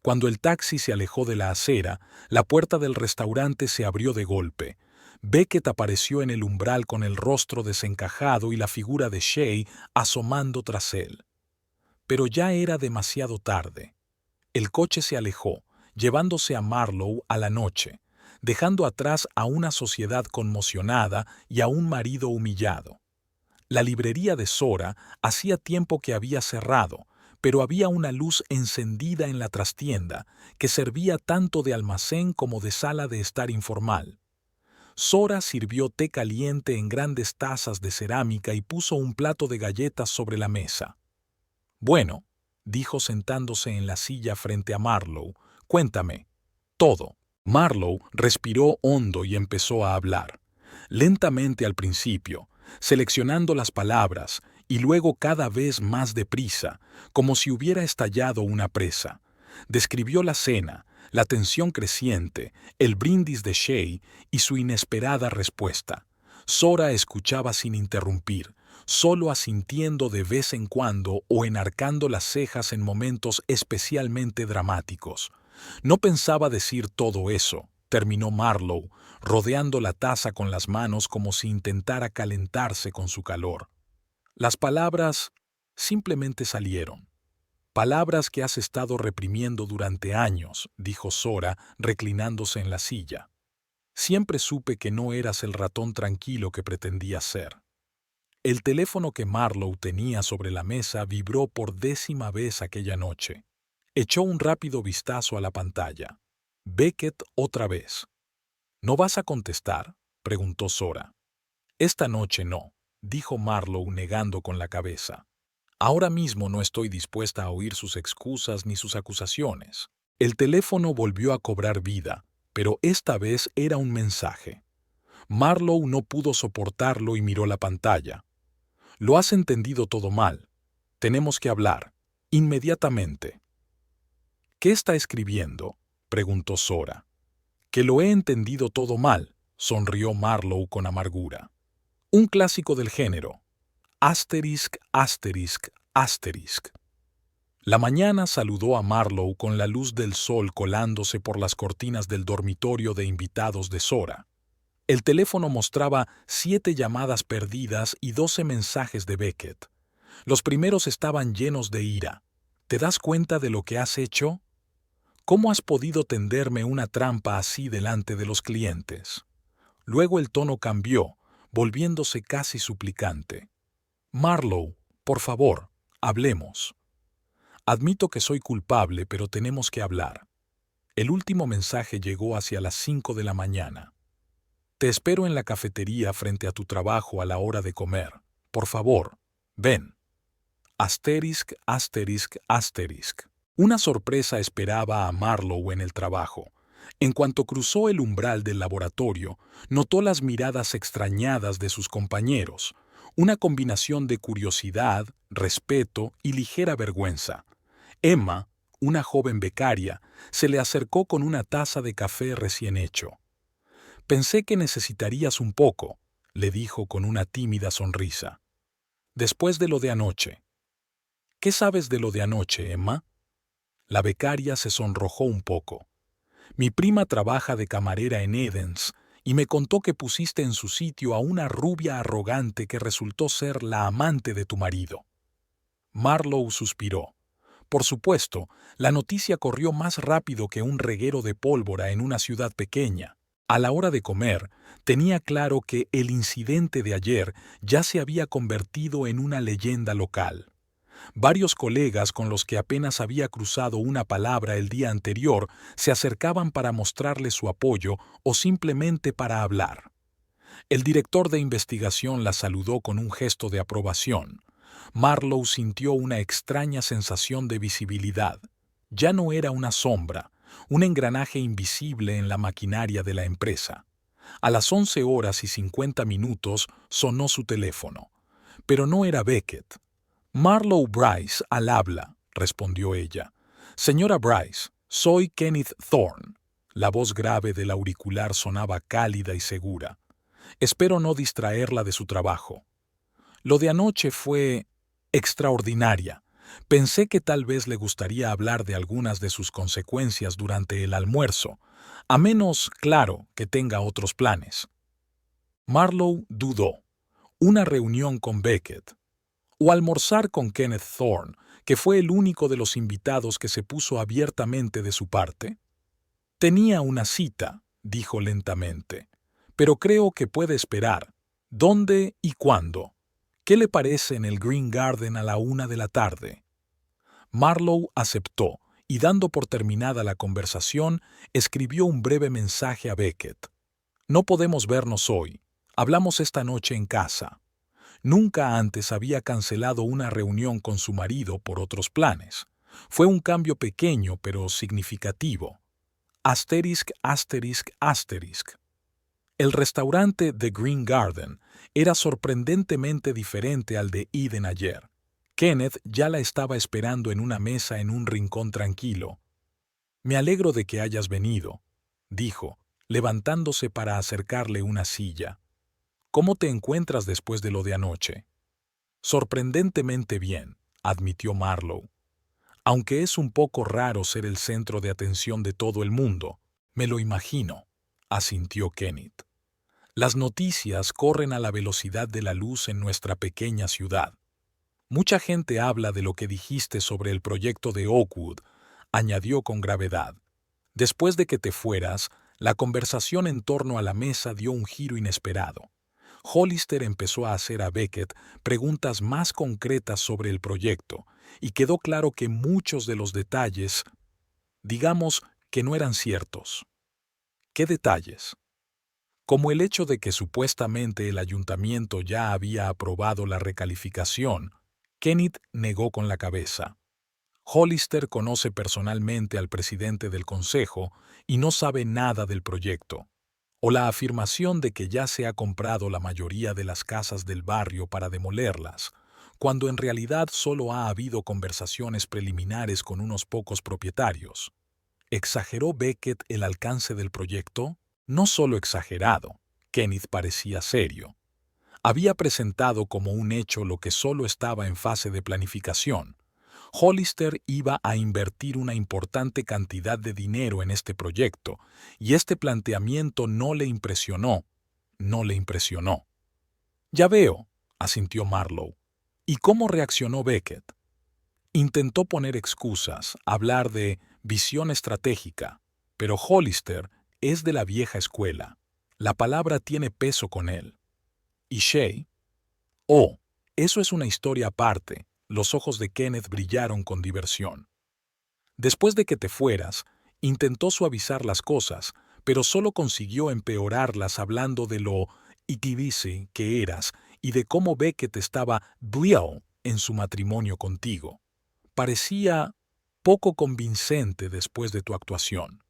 Cuando el taxi se alejó de la acera, la puerta del restaurante se abrió de golpe. Beckett apareció en el umbral con el rostro desencajado y la figura de Shea asomando tras él. Pero ya era demasiado tarde. El coche se alejó, llevándose a Marlowe a la noche, dejando atrás a una sociedad conmocionada y a un marido humillado. La librería de Zora hacía tiempo que había cerrado, pero había una luz encendida en la trastienda que servía tanto de almacén como de sala de estar informal. Zora sirvió té caliente en grandes tazas de cerámica y puso un plato de galletas sobre la mesa. «Bueno», dijo sentándose en la silla frente a Marlowe, «cuéntame. Todo». Marlowe respiró hondo y empezó a hablar. Lentamente al principio, seleccionando las palabras, y luego cada vez más deprisa, como si hubiera estallado una presa. Describió la cena, la tensión creciente, el brindis de Shea y su inesperada respuesta. Zora escuchaba sin interrumpir, solo asintiendo de vez en cuando o enarcando las cejas en momentos especialmente dramáticos. No pensaba decir todo eso, terminó Marlowe, rodeando la taza con las manos como si intentara calentarse con su calor. Las palabras simplemente salieron. Palabras que has estado reprimiendo durante años, dijo Zora, reclinándose en la silla. Siempre supe que no eras el ratón tranquilo que pretendías ser. El teléfono que Marlowe tenía sobre la mesa vibró por 10ª vez aquella noche. Echó un rápido vistazo a la pantalla. Beckett otra vez. ¿No vas a contestar?, preguntó Zora. Esta noche no, dijo Marlowe negando con la cabeza. Ahora mismo no estoy dispuesta a oír sus excusas ni sus acusaciones. El teléfono volvió a cobrar vida, pero esta vez era un mensaje. Marlowe no pudo soportarlo y miró la pantalla. Lo has entendido todo mal. Tenemos que hablar. Inmediatamente. ¿Qué está escribiendo?, preguntó Zora. Que lo he entendido todo mal, sonrió Marlowe con amargura. Un clásico del género. Asterisk, asterisk, asterisk. La mañana saludó a Marlowe con la luz del sol colándose por las cortinas del dormitorio de invitados de Zora. El teléfono mostraba 7 llamadas perdidas y 12 mensajes de Beckett. Los primeros estaban llenos de ira. ¿Te das cuenta de lo que has hecho? ¿Cómo has podido tenderme una trampa así delante de los clientes? Luego el tono cambió, volviéndose casi suplicante. Marlowe, por favor, hablemos. Admito que soy culpable, pero tenemos que hablar. El último mensaje llegó hacia las 5 de la mañana. Te espero en la cafetería frente a tu trabajo a la hora de comer. Por favor, ven. Asterisk, asterisk, asterisk. Una sorpresa esperaba a Marlowe en el trabajo. En cuanto cruzó el umbral del laboratorio, notó las miradas extrañadas de sus compañeros, una combinación de curiosidad, respeto y ligera vergüenza. Emma, una joven becaria, se le acercó con una taza de café recién hecho. «Pensé que necesitarías un poco», le dijo con una tímida sonrisa. «Después de lo de anoche». «¿Qué sabes de lo de anoche, Emma?» La becaria se sonrojó un poco. «Mi prima trabaja de camarera en Edens y me contó que pusiste en su sitio a una rubia arrogante que resultó ser la amante de tu marido». Marlowe suspiró. Por supuesto, la noticia corrió más rápido que un reguero de pólvora en una ciudad pequeña. A la hora de comer, tenía claro que el incidente de ayer ya se había convertido en una leyenda local. Varios colegas con los que apenas había cruzado una palabra el día anterior se acercaban para mostrarle su apoyo o simplemente para hablar. El director de investigación la saludó con un gesto de aprobación. Marlowe sintió una extraña sensación de visibilidad. Ya no era una sombra, un engranaje invisible en la maquinaria de la empresa. A las 11:50 sonó su teléfono. Pero no era Beckett. «Marlowe Bryce al habla», respondió ella. «Señora Bryce, soy Kenneth Thorne». La voz grave del auricular sonaba cálida y segura. «Espero no distraerla de su trabajo. Lo de anoche fue extraordinaria. Pensé que tal vez le gustaría hablar de algunas de sus consecuencias durante el almuerzo, a menos, claro, que tenga otros planes». Marlowe dudó. ¿Una reunión con Beckett? ¿O almorzar con Kenneth Thorne, que fue el único de los invitados que se puso abiertamente de su parte? «Tenía una cita», dijo lentamente, «pero creo que puede esperar. ¿Dónde y cuándo? ¿Qué le parece en el Green Garden a la 1 de la tarde?» Marlowe aceptó y, dando por terminada la conversación, escribió un breve mensaje a Beckett. «No podemos vernos hoy. Hablamos esta noche en casa». Nunca antes había cancelado una reunión con su marido por otros planes. Fue un cambio pequeño pero significativo. Asterisk, asterisk, asterisk. El restaurante The Green Garden era sorprendentemente diferente al de Eden ayer. Kenneth ya la estaba esperando en una mesa en un rincón tranquilo. «Me alegro de que hayas venido», dijo, levantándose para acercarle una silla. «¿Cómo te encuentras después de lo de anoche?» «Sorprendentemente bien», admitió Marlowe. «Aunque es un poco raro ser el centro de atención de todo el mundo, me lo imagino», asintió Kenneth. «Las noticias corren a la velocidad de la luz en nuestra pequeña ciudad. Mucha gente habla de lo que dijiste sobre el proyecto de Oakwood», añadió con gravedad. «Después de que te fueras, la conversación en torno a la mesa dio un giro inesperado. Hollister empezó a hacer a Beckett preguntas más concretas sobre el proyecto, y quedó claro que muchos de los detalles, digamos, que no eran ciertos». «¿Qué detalles?» «Como el hecho de que supuestamente el ayuntamiento ya había aprobado la recalificación». Kenneth negó con la cabeza. «Hollister conoce personalmente al presidente del consejo y no sabe nada del proyecto. O la afirmación de que ya se ha comprado la mayoría de las casas del barrio para demolerlas, cuando en realidad solo ha habido conversaciones preliminares con unos pocos propietarios. ¿Exageró Beckett el alcance del proyecto? No solo exagerado». Kenneth parecía serio. Había presentado como un hecho lo que solo estaba en fase de planificación. Hollister iba a invertir una importante cantidad de dinero en este proyecto, y este planteamiento no le impresionó. No le impresionó. Ya veo, asintió Marlowe. ¿Y cómo reaccionó Beckett? Intentó poner excusas, hablar de visión estratégica, pero Hollister es de la vieja escuela. La palabra tiene peso con él. ¿Y Shay? Oh, eso es una historia aparte. Los ojos de Kenneth brillaron con diversión. Después de que te fueras, intentó suavizar las cosas, pero solo consiguió empeorarlas hablando de lo itivice que eras y de cómo Beckett estaba brill en su matrimonio contigo. Parecía poco convincente después de tu actuación.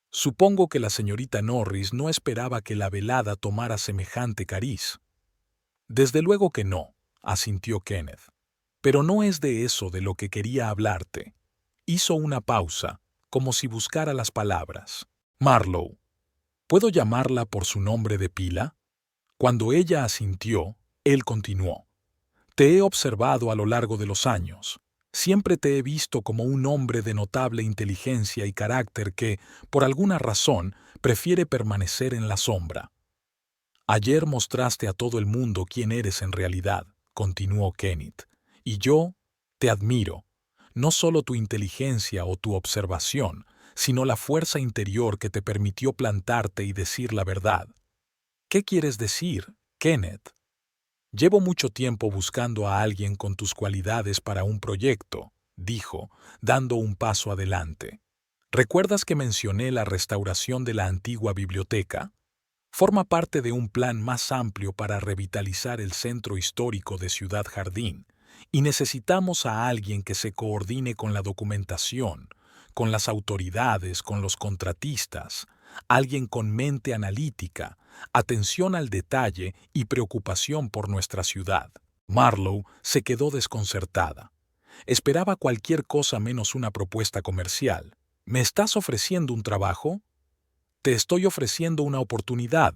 Supongo que la señorita Norris no esperaba que la velada tomara semejante cariz. Desde luego que no, asintió Kenneth. Pero no es de eso de lo que quería hablarte. Hizo una pausa, como si buscara las palabras. Marlowe, ¿puedo llamarla por su nombre de pila? Cuando ella asintió, él continuó. Te he observado a lo largo de los años. Siempre te he visto como un hombre de notable inteligencia y carácter que, por alguna razón, prefiere permanecer en la sombra. Ayer mostraste a todo el mundo quién eres en realidad, continuó Kenneth, y yo te admiro. No solo tu inteligencia o tu observación, sino la fuerza interior que te permitió plantarte y decir la verdad. ¿Qué quieres decir, Kenneth? Llevo mucho tiempo buscando a alguien con tus cualidades para un proyecto, dijo, dando un paso adelante. ¿Recuerdas que mencioné la restauración de la antigua biblioteca? Forma parte de un plan más amplio para revitalizar el centro histórico de Ciudad Jardín, y necesitamos a alguien que se coordine con la documentación, con las autoridades, con los contratistas, alguien con mente analítica, atención al detalle y preocupación por nuestra ciudad. Marlowe se quedó desconcertada. Esperaba cualquier cosa menos una propuesta comercial. ¿Me estás ofreciendo un trabajo? Te estoy ofreciendo una oportunidad,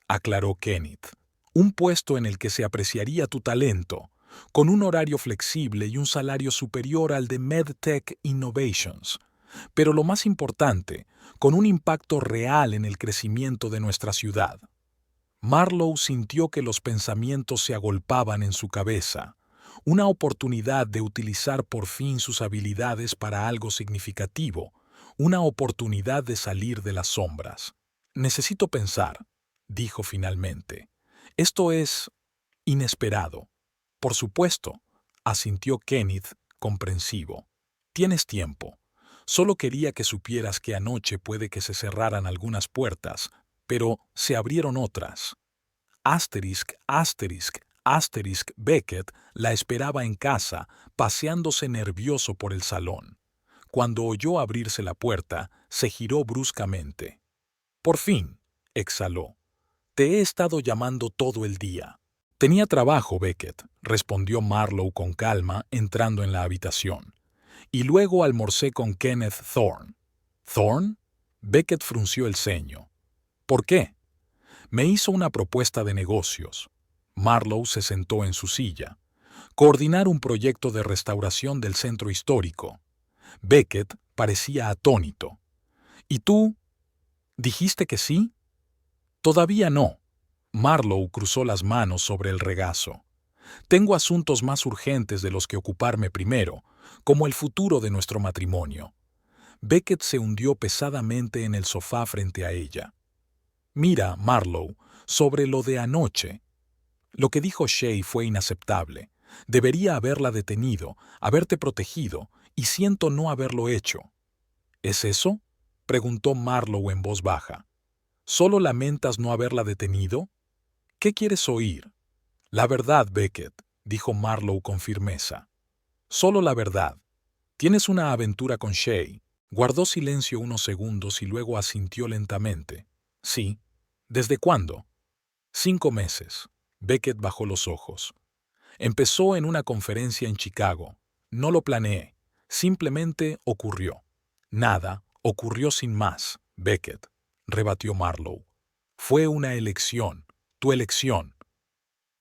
aclaró Kenneth. Un puesto en el que se apreciaría tu talento, con un horario flexible y un salario superior al de MedTech Innovations. Pero lo más importante, con un impacto real en el crecimiento de nuestra ciudad. Marlowe sintió que los pensamientos se agolpaban en su cabeza, una oportunidad de utilizar por fin sus habilidades para algo significativo, una oportunidad de salir de las sombras. Necesito pensar, dijo finalmente. Esto es inesperado. Por supuesto, asintió Kenneth, comprensivo. Tienes tiempo. Solo quería que supieras que anoche puede que se cerraran algunas puertas, pero se abrieron otras. Asterisk, asterisk, asterisk Beckett la esperaba en casa, paseándose nervioso por el salón. Cuando oyó abrirse la puerta, se giró bruscamente. Por fin, exhaló. Te he estado llamando todo el día. Tenía trabajo, Beckett, respondió Marlowe con calma, entrando en la habitación. Y luego almorcé con Kenneth Thorne. ¿Thorne? Beckett frunció el ceño. ¿Por qué? Me hizo una propuesta de negocios. Marlowe se sentó en su silla. Coordinar un proyecto de restauración del centro histórico. Beckett parecía atónito. ¿Y tú? ¿Dijiste que sí? Todavía no. Marlowe cruzó las manos sobre el regazo. Tengo asuntos más urgentes de los que ocuparme primero, como el futuro de nuestro matrimonio. Beckett se hundió pesadamente en el sofá frente a ella. Mira, Marlowe, sobre lo de anoche. Lo que dijo Shay fue inaceptable. Debería haberla detenido, haberte protegido, y siento no haberlo hecho. ¿Es eso? Preguntó Marlowe en voz baja. ¿Solo lamentas no haberla detenido? ¿Qué quieres oír? La verdad, Beckett, dijo Marlowe con firmeza. Solo la verdad. Tienes una aventura con Shay. Guardó silencio unos segundos y luego asintió lentamente. Sí. ¿Desde cuándo? 5 meses. Beckett bajó los ojos. Empezó en una conferencia en Chicago. No lo planeé. Simplemente ocurrió. Nada ocurrió sin más, Beckett, rebatió Marlowe. Fue una elección, tu elección.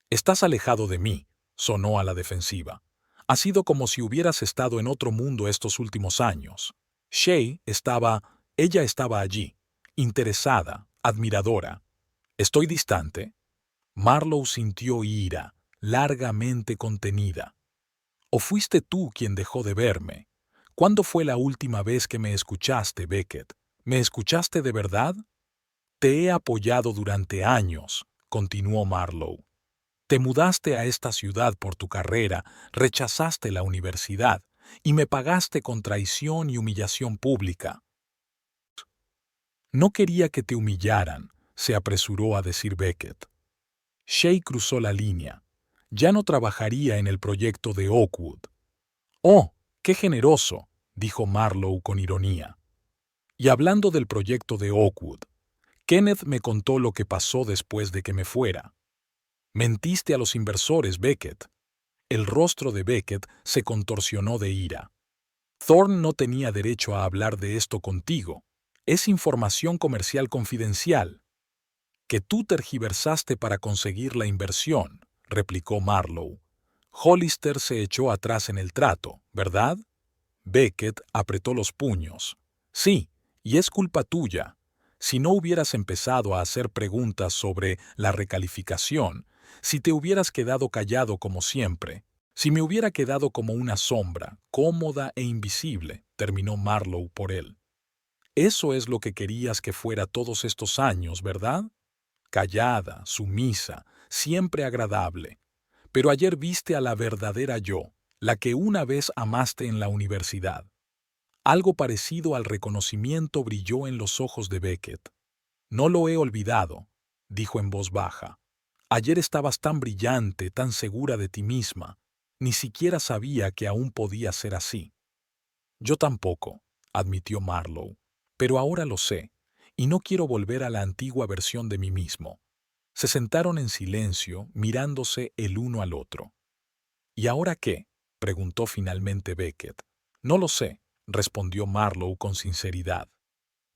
Estás alejado de mí, sonó a la defensiva. Ha sido como si hubieras estado en otro mundo estos últimos años. Ella estaba allí, interesada, admiradora. ¿Estoy distante? Marlowe sintió ira, largamente contenida. ¿O fuiste tú quien dejó de verme? ¿Cuándo fue la última vez que me escuchaste, Beckett? ¿Me escuchaste de verdad? Te he apoyado durante años, continuó Marlowe. Te mudaste a esta ciudad por tu carrera, rechazaste la universidad y me pagaste con traición y humillación pública. No quería que te humillaran, se apresuró a decir Beckett. Shay cruzó la línea. Ya no trabajaría en el proyecto de Oakwood. «Oh, qué generoso», dijo Marlowe con ironía. Y hablando del proyecto de Oakwood, Kenneth me contó lo que pasó después de que me fuera. Mentiste a los inversores, Beckett. El rostro de Beckett se contorsionó de ira. Thorne no tenía derecho a hablar de esto contigo. Es información comercial confidencial. Que tú tergiversaste para conseguir la inversión, replicó Marlowe. Hollister se echó atrás en el trato, ¿verdad? Beckett apretó los puños. Sí, y es culpa tuya. Si no hubieras empezado a hacer preguntas sobre la recalificación, si te hubieras quedado callado como siempre, si me hubiera quedado como una sombra, cómoda e invisible, terminó Marlowe por él. Eso es lo que querías que fuera todos estos años, ¿verdad? Callada, sumisa, siempre agradable. Pero ayer viste a la verdadera yo, la que una vez amaste en la universidad. Algo parecido al reconocimiento brilló en los ojos de Beckett. No lo he olvidado, dijo en voz baja. Ayer estabas tan brillante, tan segura de ti misma. Ni siquiera sabía que aún podía ser así. Yo tampoco, admitió Marlowe, pero ahora lo sé, y no quiero volver a la antigua versión de mí mismo. Se sentaron en silencio, mirándose el uno al otro. ¿Y ahora qué?, preguntó finalmente Beckett. No lo sé, respondió Marlowe con sinceridad.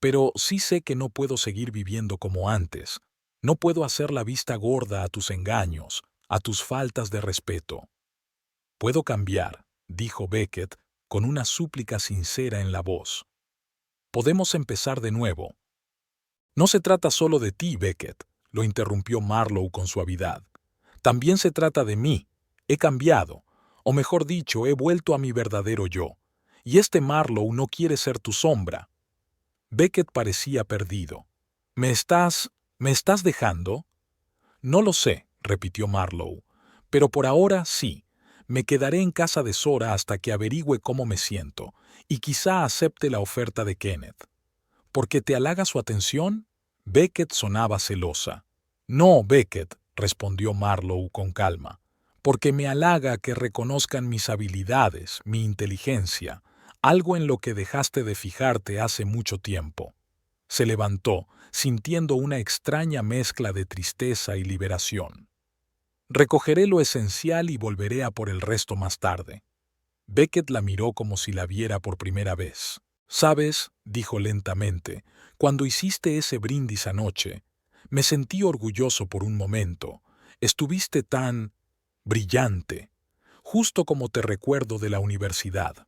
Pero sí sé que no puedo seguir viviendo como antes. No puedo hacer la vista gorda a tus engaños, a tus faltas de respeto. Puedo cambiar, dijo Beckett, con una súplica sincera en la voz. Podemos empezar de nuevo. No se trata solo de ti, Beckett, lo interrumpió Marlowe con suavidad. También se trata de mí. He cambiado, o mejor dicho, he vuelto a mi verdadero yo. Y este Marlowe no quiere ser tu sombra. Beckett parecía perdido. ¿Me estás dejando? No lo sé, repitió Marlowe. Pero por ahora sí. Me quedaré en casa de Sora hasta que averigüe cómo me siento, y quizá acepte la oferta de Kenneth. ¿Por qué te halaga su atención? Beckett sonaba celosa. No, Beckett, respondió Marlowe con calma, porque me halaga que reconozcan mis habilidades, mi inteligencia, algo en lo que dejaste de fijarte hace mucho tiempo. Se levantó, sintiendo una extraña mezcla de tristeza y liberación. Recogeré lo esencial y volveré a por el resto más tarde. Beckett la miró como si la viera por primera vez. «Sabes», dijo lentamente, «cuando hiciste ese brindis anoche, me sentí orgulloso por un momento. Estuviste tan brillante, justo como te recuerdo de la universidad».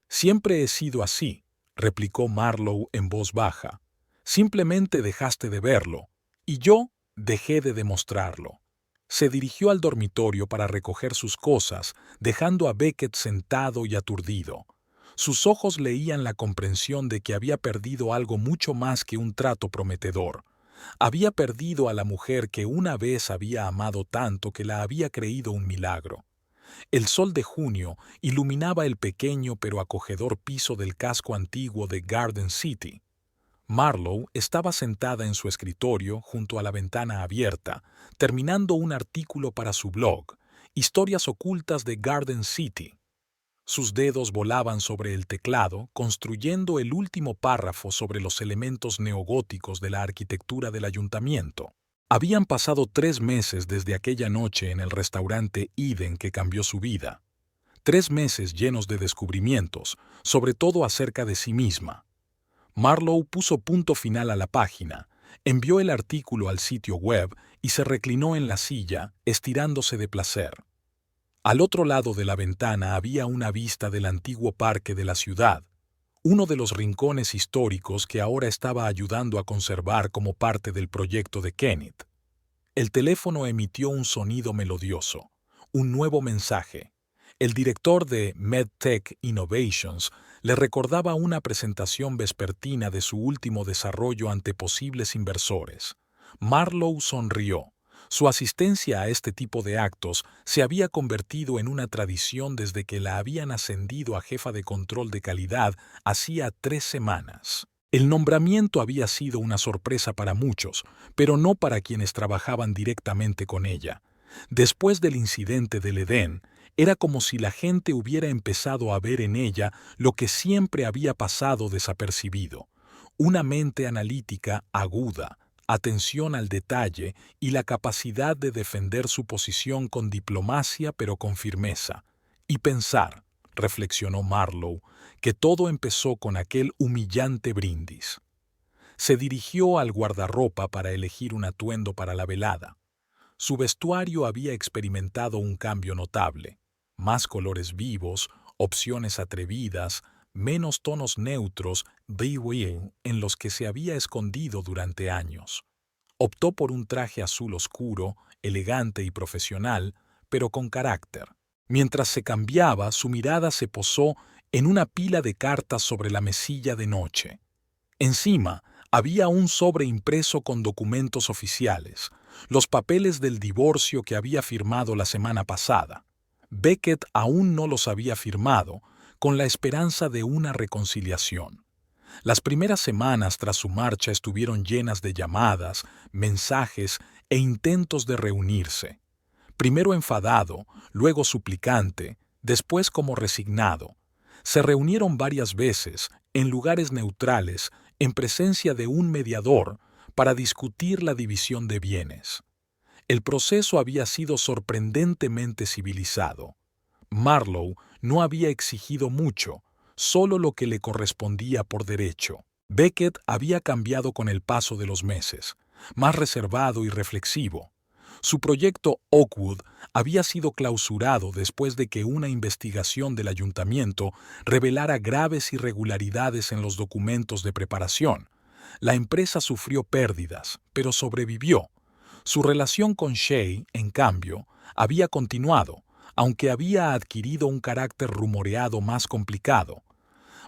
«Siempre he sido así», replicó Marlowe en voz baja. «Simplemente dejaste de verlo, y yo dejé de demostrarlo». Se dirigió al dormitorio para recoger sus cosas, dejando a Beckett sentado y aturdido. Sus ojos leían la comprensión de que había perdido algo mucho más que un trato prometedor. Había perdido a la mujer que una vez había amado tanto que la había creído un milagro. El sol de junio iluminaba el pequeño pero acogedor piso del casco antiguo de Garden City. Marlowe estaba sentada en su escritorio junto a la ventana abierta, terminando un artículo para su blog, Historias ocultas de Garden City. Sus dedos volaban sobre el teclado, construyendo el último párrafo sobre los elementos neogóticos de la arquitectura del ayuntamiento. Habían pasado 3 meses desde aquella noche en el restaurante Eden que cambió su vida. 3 meses llenos de descubrimientos, sobre todo acerca de sí misma. Marlowe puso punto final a la página, envió el artículo al sitio web y se reclinó en la silla, estirándose de placer. Al otro lado de la ventana había una vista del antiguo parque de la ciudad, uno de los rincones históricos que ahora estaba ayudando a conservar como parte del proyecto de Kenneth. El teléfono emitió un sonido melodioso, un nuevo mensaje. El director de MedTech Innovations le recordaba una presentación vespertina de su último desarrollo ante posibles inversores. Marlowe sonrió. Su asistencia a este tipo de actos se había convertido en una tradición desde que la habían ascendido a jefa de control de calidad hacía 3 semanas. El nombramiento había sido una sorpresa para muchos, pero no para quienes trabajaban directamente con ella. Después del incidente del Edén, era como si la gente hubiera empezado a ver en ella lo que siempre había pasado desapercibido: una mente analítica aguda, atención al detalle y la capacidad de defender su posición con diplomacia pero con firmeza. Y pensar, reflexionó Marlowe, que todo empezó con aquel humillante brindis. Se dirigió al guardarropa para elegir un atuendo para la velada. Su vestuario había experimentado un cambio notable: más colores vivos, opciones atrevidas, menos tonos neutros en los que se había escondido durante años. Optó por un traje azul oscuro, elegante y profesional, pero con carácter. Mientras se cambiaba, su mirada se posó en una pila de cartas sobre la mesilla de noche. Encima había un sobre impreso con documentos oficiales, los papeles del divorcio que había firmado la semana pasada. Beckett aún no los había firmado, con la esperanza de una reconciliación. Las primeras semanas tras su marcha estuvieron llenas de llamadas, mensajes e intentos de reunirse. Primero enfadado, luego suplicante, después como resignado. Se reunieron varias veces, en lugares neutrales, en presencia de un mediador, para discutir la división de bienes. El proceso había sido sorprendentemente civilizado. Marlowe no había exigido mucho, solo lo que le correspondía por derecho. Beckett había cambiado con el paso de los meses, más reservado y reflexivo. Su proyecto Oakwood había sido clausurado después de que una investigación del ayuntamiento revelara graves irregularidades en los documentos de preparación. La empresa sufrió pérdidas, pero sobrevivió. Su relación con Shea, en cambio, había continuado, aunque había adquirido un carácter rumoreado más complicado.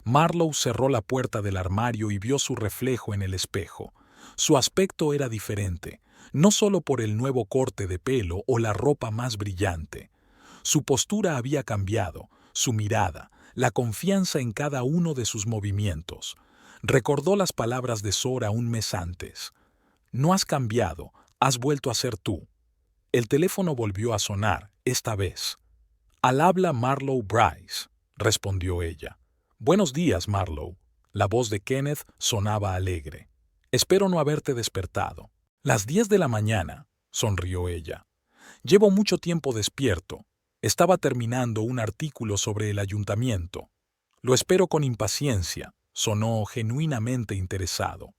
Marlowe cerró la puerta del armario y vio su reflejo en el espejo. Su aspecto era diferente, no solo por el nuevo corte de pelo o la ropa más brillante. Su postura había cambiado, su mirada, la confianza en cada uno de sus movimientos. Recordó las palabras de Sora un mes antes. «No has cambiado, has vuelto a ser tú». El teléfono volvió a sonar, esta vez. «Al habla Marlowe Bryce», respondió ella. «Buenos días, Marlowe». La voz de Kenneth sonaba alegre. «Espero no haberte despertado». «Las 10 de la mañana», sonrió ella. «Llevo mucho tiempo despierto. Estaba terminando un artículo sobre el ayuntamiento». «Lo espero con impaciencia», sonó genuinamente interesado.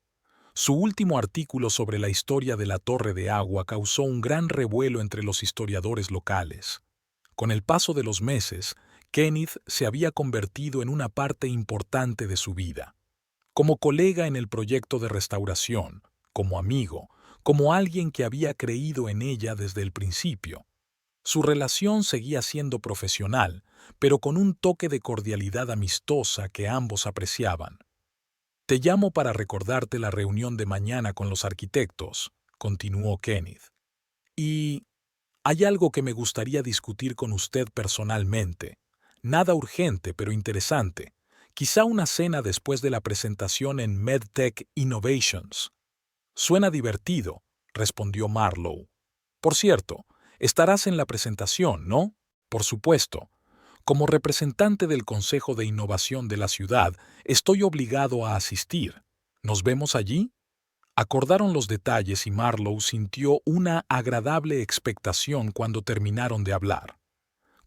Su último artículo sobre la historia de la torre de agua causó un gran revuelo entre los historiadores locales. Con el paso de los meses, Kenneth se había convertido en una parte importante de su vida. Como colega en el proyecto de restauración, como amigo, como alguien que había creído en ella desde el principio. Su relación seguía siendo profesional, pero con un toque de cordialidad amistosa que ambos apreciaban. «Te llamo para recordarte la reunión de mañana con los arquitectos», continuó Kenneth. «Y hay algo que me gustaría discutir con usted personalmente. Nada urgente, pero interesante. Quizá una cena después de la presentación en MedTech Innovations». «Suena divertido», respondió Marlowe. «Por cierto, estarás en la presentación, ¿no?» «Por supuesto. Como representante del Consejo de Innovación de la ciudad, estoy obligado a asistir. ¿Nos vemos allí?» Acordaron los detalles y Marlowe sintió una agradable expectación cuando terminaron de hablar.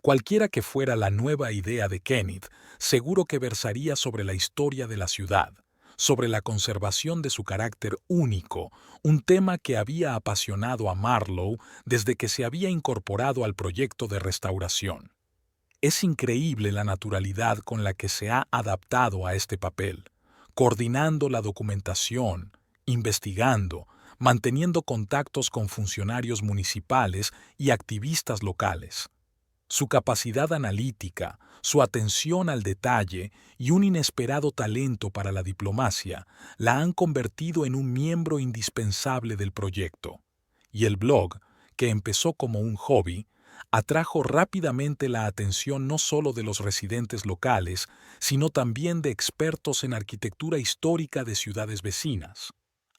Cualquiera que fuera la nueva idea de Kenneth, seguro que versaría sobre la historia de la ciudad, sobre la conservación de su carácter único, un tema que había apasionado a Marlowe desde que se había incorporado al proyecto de restauración. Es increíble la naturalidad con la que se ha adaptado a este papel, coordinando la documentación, investigando, manteniendo contactos con funcionarios municipales y activistas locales. Su capacidad analítica, su atención al detalle y un inesperado talento para la diplomacia la han convertido en un miembro indispensable del proyecto. Y el blog, que empezó como un hobby, atrajo rápidamente la atención no solo de los residentes locales, sino también de expertos en arquitectura histórica de ciudades vecinas.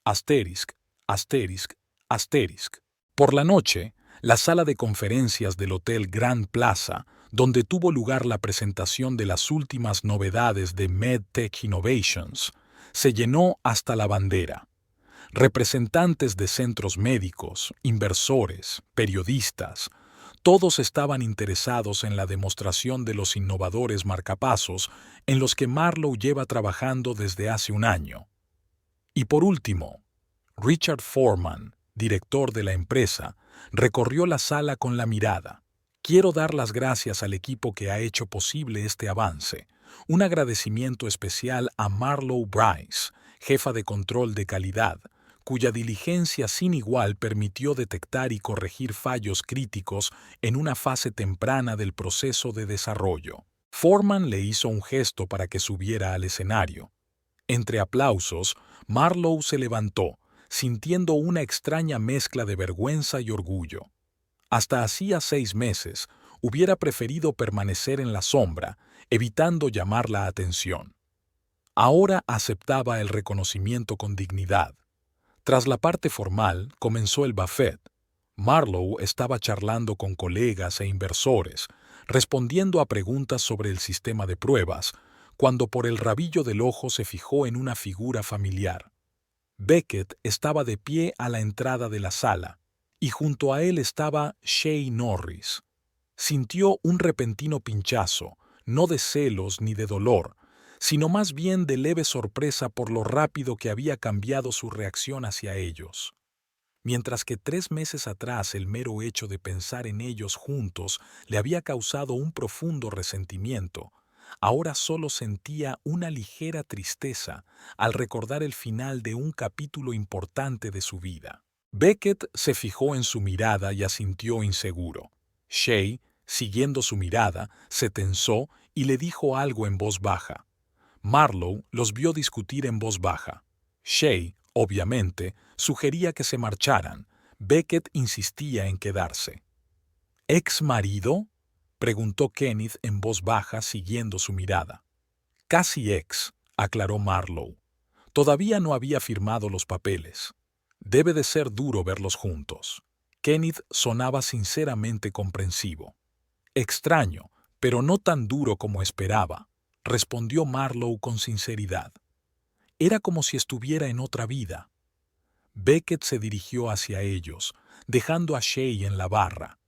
Asterisk, asterisk, asterisk. Por la noche, la sala de conferencias del Hotel Grand Plaza, donde tuvo lugar la presentación de las últimas novedades de MedTech Innovations, se llenó hasta la bandera. Representantes de centros médicos, inversores, periodistas, todos estaban interesados en la demostración de los innovadores marcapasos en los que Marlowe lleva trabajando desde hace un año. Y por último, Richard Foreman, director de la empresa, recorrió la sala con la mirada. Quiero dar las gracias al equipo que ha hecho posible este avance. Un agradecimiento especial a Marlowe Bryce, jefa de control de calidad, cuya diligencia sin igual permitió detectar y corregir fallos críticos en una fase temprana del proceso de desarrollo. Foreman le hizo un gesto para que subiera al escenario. Entre aplausos, Marlowe se levantó, sintiendo una extraña mezcla de vergüenza y orgullo. Hasta hacía 6 meses, hubiera preferido permanecer en la sombra, evitando llamar la atención. Ahora aceptaba el reconocimiento con dignidad. Tras la parte formal, comenzó el buffet. Marlowe estaba charlando con colegas e inversores, respondiendo a preguntas sobre el sistema de pruebas, cuando por el rabillo del ojo se fijó en una figura familiar. Beckett estaba de pie a la entrada de la sala, y junto a él estaba Shay Norris. Sintió un repentino pinchazo, no de celos ni de dolor, sino más bien de leve sorpresa por lo rápido que había cambiado su reacción hacia ellos. Mientras que 3 meses atrás el mero hecho de pensar en ellos juntos le había causado un profundo resentimiento, ahora solo sentía una ligera tristeza al recordar el final de un capítulo importante de su vida. Beckett se fijó en su mirada y asintió inseguro. Shay, siguiendo su mirada, se tensó y le dijo algo en voz baja. Marlowe los vio discutir en voz baja. Shay, obviamente, sugería que se marcharan. Beckett insistía en quedarse. ¿Ex marido?, preguntó Kenneth en voz baja siguiendo su mirada. Casi ex, aclaró Marlowe. Todavía no había firmado los papeles. Debe de ser duro verlos juntos. Kenneth sonaba sinceramente comprensivo. Extraño, pero no tan duro como esperaba, respondió Marlowe con sinceridad. Era como si estuviera en otra vida. Beckett se dirigió hacia ellos, dejando a Shay en la barra.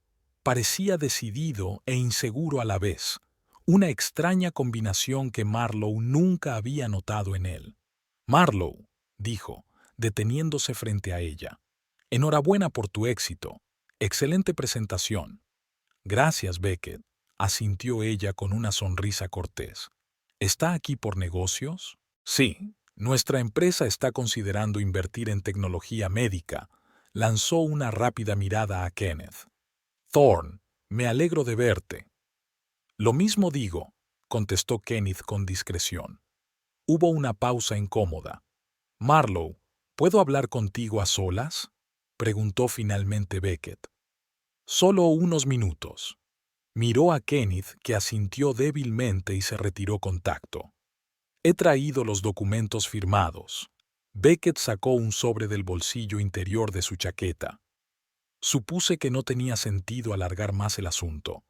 Parecía decidido e inseguro a la vez, una extraña combinación que Marlowe nunca había notado en él. Marlowe, dijo, deteniéndose frente a ella. Enhorabuena por tu éxito. Excelente presentación. Gracias, Beckett, asintió ella con una sonrisa cortés. ¿Está aquí por negocios? Sí, nuestra empresa está considerando invertir en tecnología médica. Lanzó una rápida mirada a Kenneth. Thorne, me alegro de verte. Lo mismo digo, contestó Kenneth con discreción. Hubo una pausa incómoda. Marlowe, ¿puedo hablar contigo a solas?, preguntó finalmente Beckett. Solo unos minutos. Miró a Kenneth, que asintió débilmente y se retiró con tacto. He traído los documentos firmados. Beckett sacó un sobre del bolsillo interior de su chaqueta. Supuse que no tenía sentido alargar más el asunto.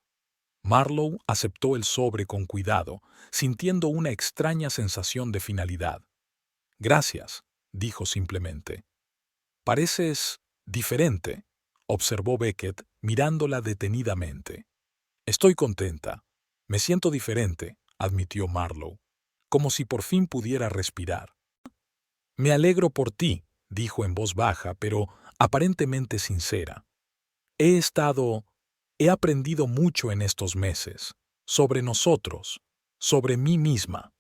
Marlowe aceptó el sobre con cuidado, sintiendo una extraña sensación de finalidad. Gracias, dijo simplemente. Pareces diferente, observó Beckett, mirándola detenidamente. Estoy contenta. Me siento diferente, admitió Marlowe, como si por fin pudiera respirar. Me alegro por ti, dijo en voz baja, pero aparentemente sincera. He aprendido mucho en estos meses, sobre nosotros, sobre mí misma.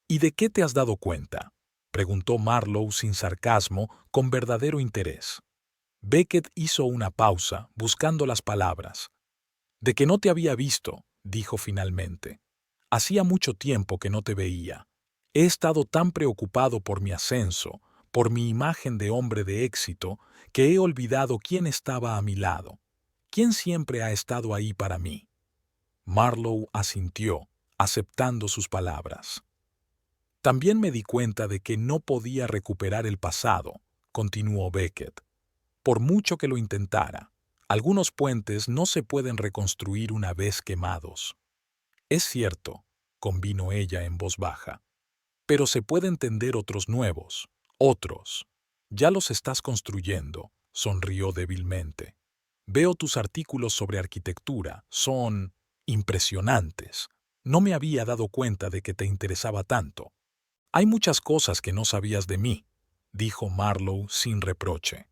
¿Y de qué te has dado cuenta?, preguntó Marlowe sin sarcasmo, con verdadero interés. Beckett hizo una pausa, buscando las palabras. De que no te había visto, dijo finalmente. Hacía mucho tiempo que no te veía. He estado tan preocupado por mi ascenso, por mi imagen de hombre de éxito, que he olvidado quién estaba a mi lado. ¿Quién siempre ha estado ahí para mí? Marlowe asintió, aceptando sus palabras. También me di cuenta de que no podía recuperar el pasado, continuó Beckett. Por mucho que lo intentara, algunos puentes no se pueden reconstruir una vez quemados. Es cierto, convino ella en voz baja, pero se pueden tender otros nuevos, otros. Ya los estás construyendo, sonrió débilmente. Veo tus artículos sobre arquitectura, son impresionantes. No me había dado cuenta de que te interesaba tanto. Hay muchas cosas que no sabías de mí, dijo Marlowe sin reproche.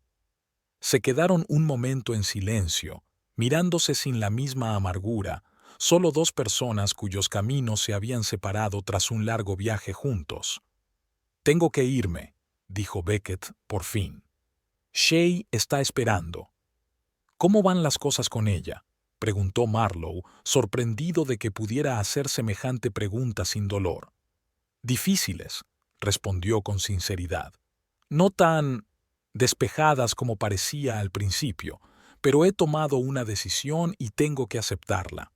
Se quedaron un momento en silencio, mirándose sin la misma amargura, solo dos personas cuyos caminos se habían separado tras un largo viaje juntos. Tengo que irme, dijo Beckett por fin. Shay está esperando. ¿Cómo van las cosas con ella?, preguntó Marlowe, sorprendido de que pudiera hacer semejante pregunta sin dolor. Difíciles, respondió con sinceridad. No tan despejadas como parecía al principio, pero he tomado una decisión y tengo que aceptarla.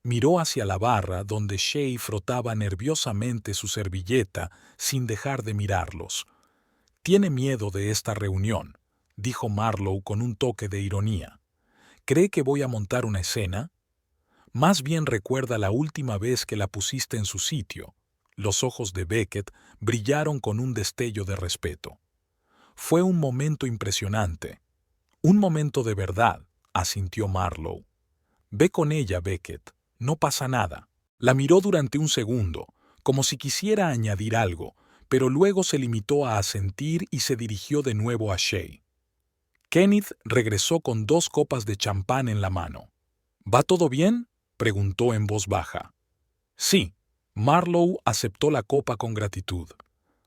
Miró hacia la barra donde Shay frotaba nerviosamente su servilleta sin dejar de mirarlos. Tiene miedo de esta reunión, dijo Marlowe con un toque de ironía. ¿Cree que voy a montar una escena? Más bien recuerda la última vez que la pusiste en su sitio. Los ojos de Beckett brillaron con un destello de respeto. Fue un momento impresionante. Un momento de verdad, asintió Marlowe. Ve con ella, Beckett. No pasa nada. La miró durante un segundo, como si quisiera añadir algo, pero luego se limitó a asentir y se dirigió de nuevo a Shay. Kenneth regresó con 2 copas de champán en la mano. ¿Va todo bien?, preguntó en voz baja. Sí. Marlowe aceptó la copa con gratitud.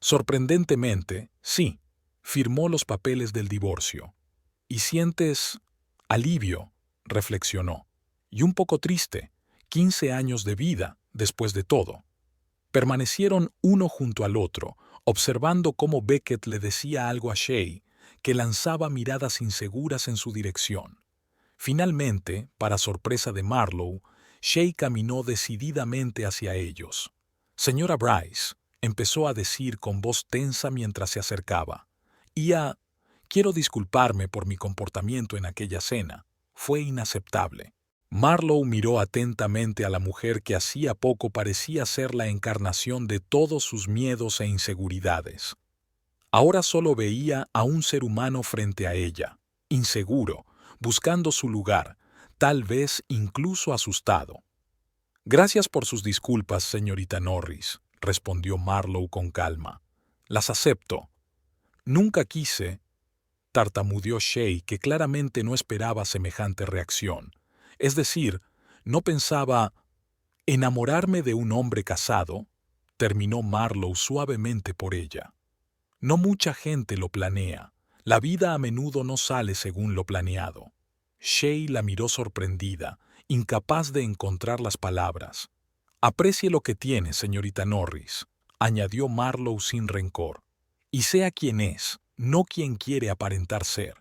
Sorprendentemente, sí. Firmó los papeles del divorcio. ¿Y sientes alivio?, reflexionó. Y un poco triste. 15 años de vida, después de todo. Permanecieron uno junto al otro, observando cómo Beckett le decía algo a Shay, que lanzaba miradas inseguras en su dirección. Finalmente, para sorpresa de Marlowe, Shay caminó decididamente hacia ellos. «Señora Bryce», empezó a decir con voz tensa mientras se acercaba. Quiero disculparme por mi comportamiento en aquella cena. Fue inaceptable». Marlowe miró atentamente a la mujer que hacía poco parecía ser la encarnación de todos sus miedos e inseguridades. Ahora solo veía a un ser humano frente a ella, inseguro, buscando su lugar, tal vez incluso asustado. «Gracias por sus disculpas, señorita Norris», respondió Marlowe con calma. «Las acepto». «Nunca quise», tartamudeó Shay, que claramente no esperaba semejante reacción. Es decir, no pensaba enamorarme de un hombre casado, terminó Marlowe suavemente por ella. No mucha gente lo planea. La vida a menudo no sale según lo planeado. Shay la miró sorprendida, incapaz de encontrar las palabras. «Aprecie lo que tiene, señorita Norris», añadió Marlowe sin rencor. «Y sea quien es, no quien quiere aparentar ser.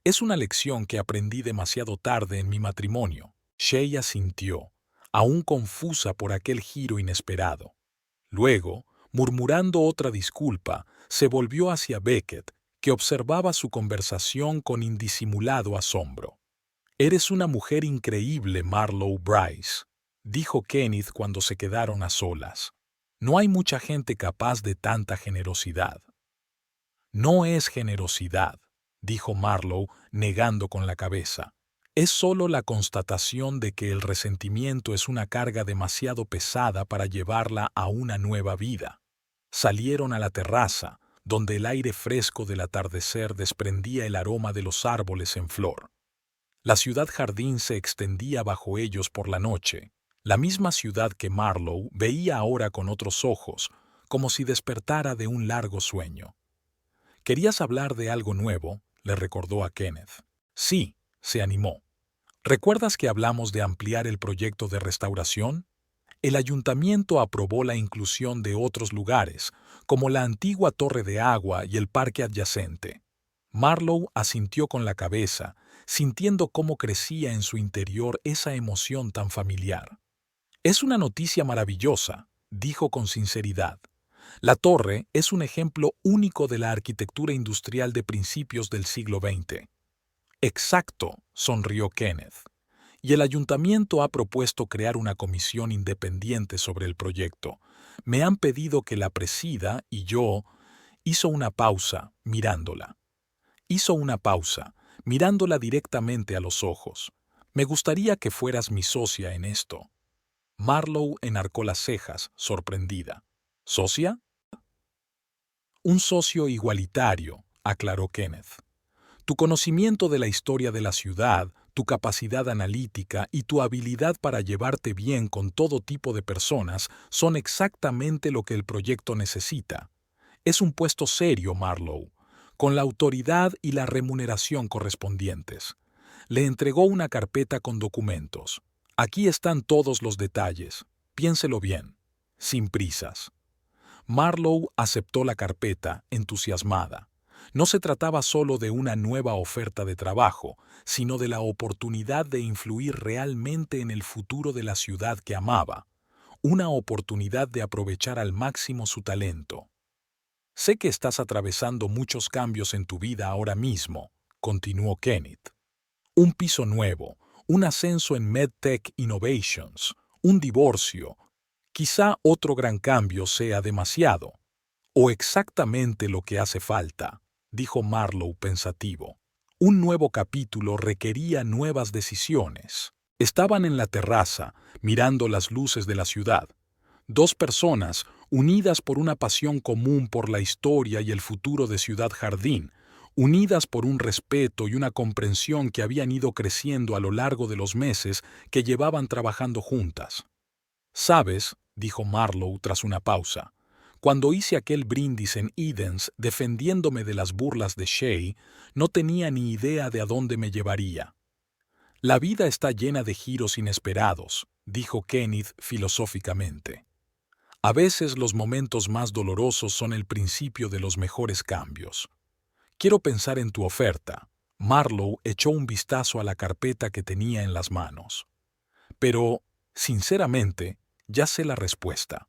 Es una lección que aprendí demasiado tarde en mi matrimonio». Shay asintió, aún confusa por aquel giro inesperado. Luego, murmurando otra disculpa, se volvió hacia Beckett, que observaba su conversación con indisimulado asombro. «Eres una mujer increíble, Marlowe Bryce», dijo Kenneth cuando se quedaron a solas. «No hay mucha gente capaz de tanta generosidad». «No es generosidad», dijo Marlowe, negando con la cabeza. «Es solo la constatación de que el resentimiento es una carga demasiado pesada para llevarla a una nueva vida». Salieron a la terraza, donde el aire fresco del atardecer desprendía el aroma de los árboles en flor. La ciudad jardín se extendía bajo ellos por la noche, la misma ciudad que Marlowe veía ahora con otros ojos, como si despertara de un largo sueño. «¿Querías hablar de algo nuevo?», le recordó a Kenneth. «Sí», se animó. «¿Recuerdas que hablamos de ampliar el proyecto de restauración? El ayuntamiento aprobó la inclusión de otros lugares, como la antigua torre de agua y el parque adyacente». Marlowe asintió con la cabeza, sintiendo cómo crecía en su interior esa emoción tan familiar. «Es una noticia maravillosa», dijo con sinceridad. «La torre es un ejemplo único de la arquitectura industrial de principios del siglo XX». «Exacto», sonrió Kenneth. «Y el ayuntamiento ha propuesto crear una comisión independiente sobre el proyecto. Me han pedido que la presida y yo...». Hizo una pausa, mirándola. Mirándola directamente a los ojos. «Me gustaría que fueras mi socia en esto». Marlowe enarcó las cejas, sorprendida. «¿Socia?». «Un socio igualitario», aclaró Kenneth. «Tu conocimiento de la historia de la ciudad, tu capacidad analítica y tu habilidad para llevarte bien con todo tipo de personas son exactamente lo que el proyecto necesita. Es un puesto serio, Marlowe, con la autoridad y la remuneración correspondientes». Le entregó una carpeta con documentos. «Aquí están todos los detalles. Piénselo bien, sin prisas». Marlowe aceptó la carpeta, entusiasmada. No se trataba solo de una nueva oferta de trabajo, sino de la oportunidad de influir realmente en el futuro de la ciudad que amaba. Una oportunidad de aprovechar al máximo su talento. «Sé que estás atravesando muchos cambios en tu vida ahora mismo», continuó Kenneth. «Un piso nuevo, un ascenso en MedTech Innovations, un divorcio. Quizá otro gran cambio sea demasiado. O exactamente lo que hace falta», dijo Marlowe pensativo. Un nuevo capítulo requería nuevas decisiones. Estaban en la terraza, mirando las luces de la ciudad. Dos personas, unidas por una pasión común por la historia y el futuro de Ciudad Jardín, unidas por un respeto y una comprensión que habían ido creciendo a lo largo de los meses que llevaban trabajando juntas. «¿Sabes?», dijo Marlowe tras una pausa, «cuando hice aquel brindis en Edens defendiéndome de las burlas de Shea, no tenía ni idea de a dónde me llevaría». «La vida está llena de giros inesperados», dijo Kenneth filosóficamente. «A veces los momentos más dolorosos son el principio de los mejores cambios. Quiero pensar en tu oferta». Marlowe echó un vistazo a la carpeta que tenía en las manos. «Pero, sinceramente, ya sé la respuesta».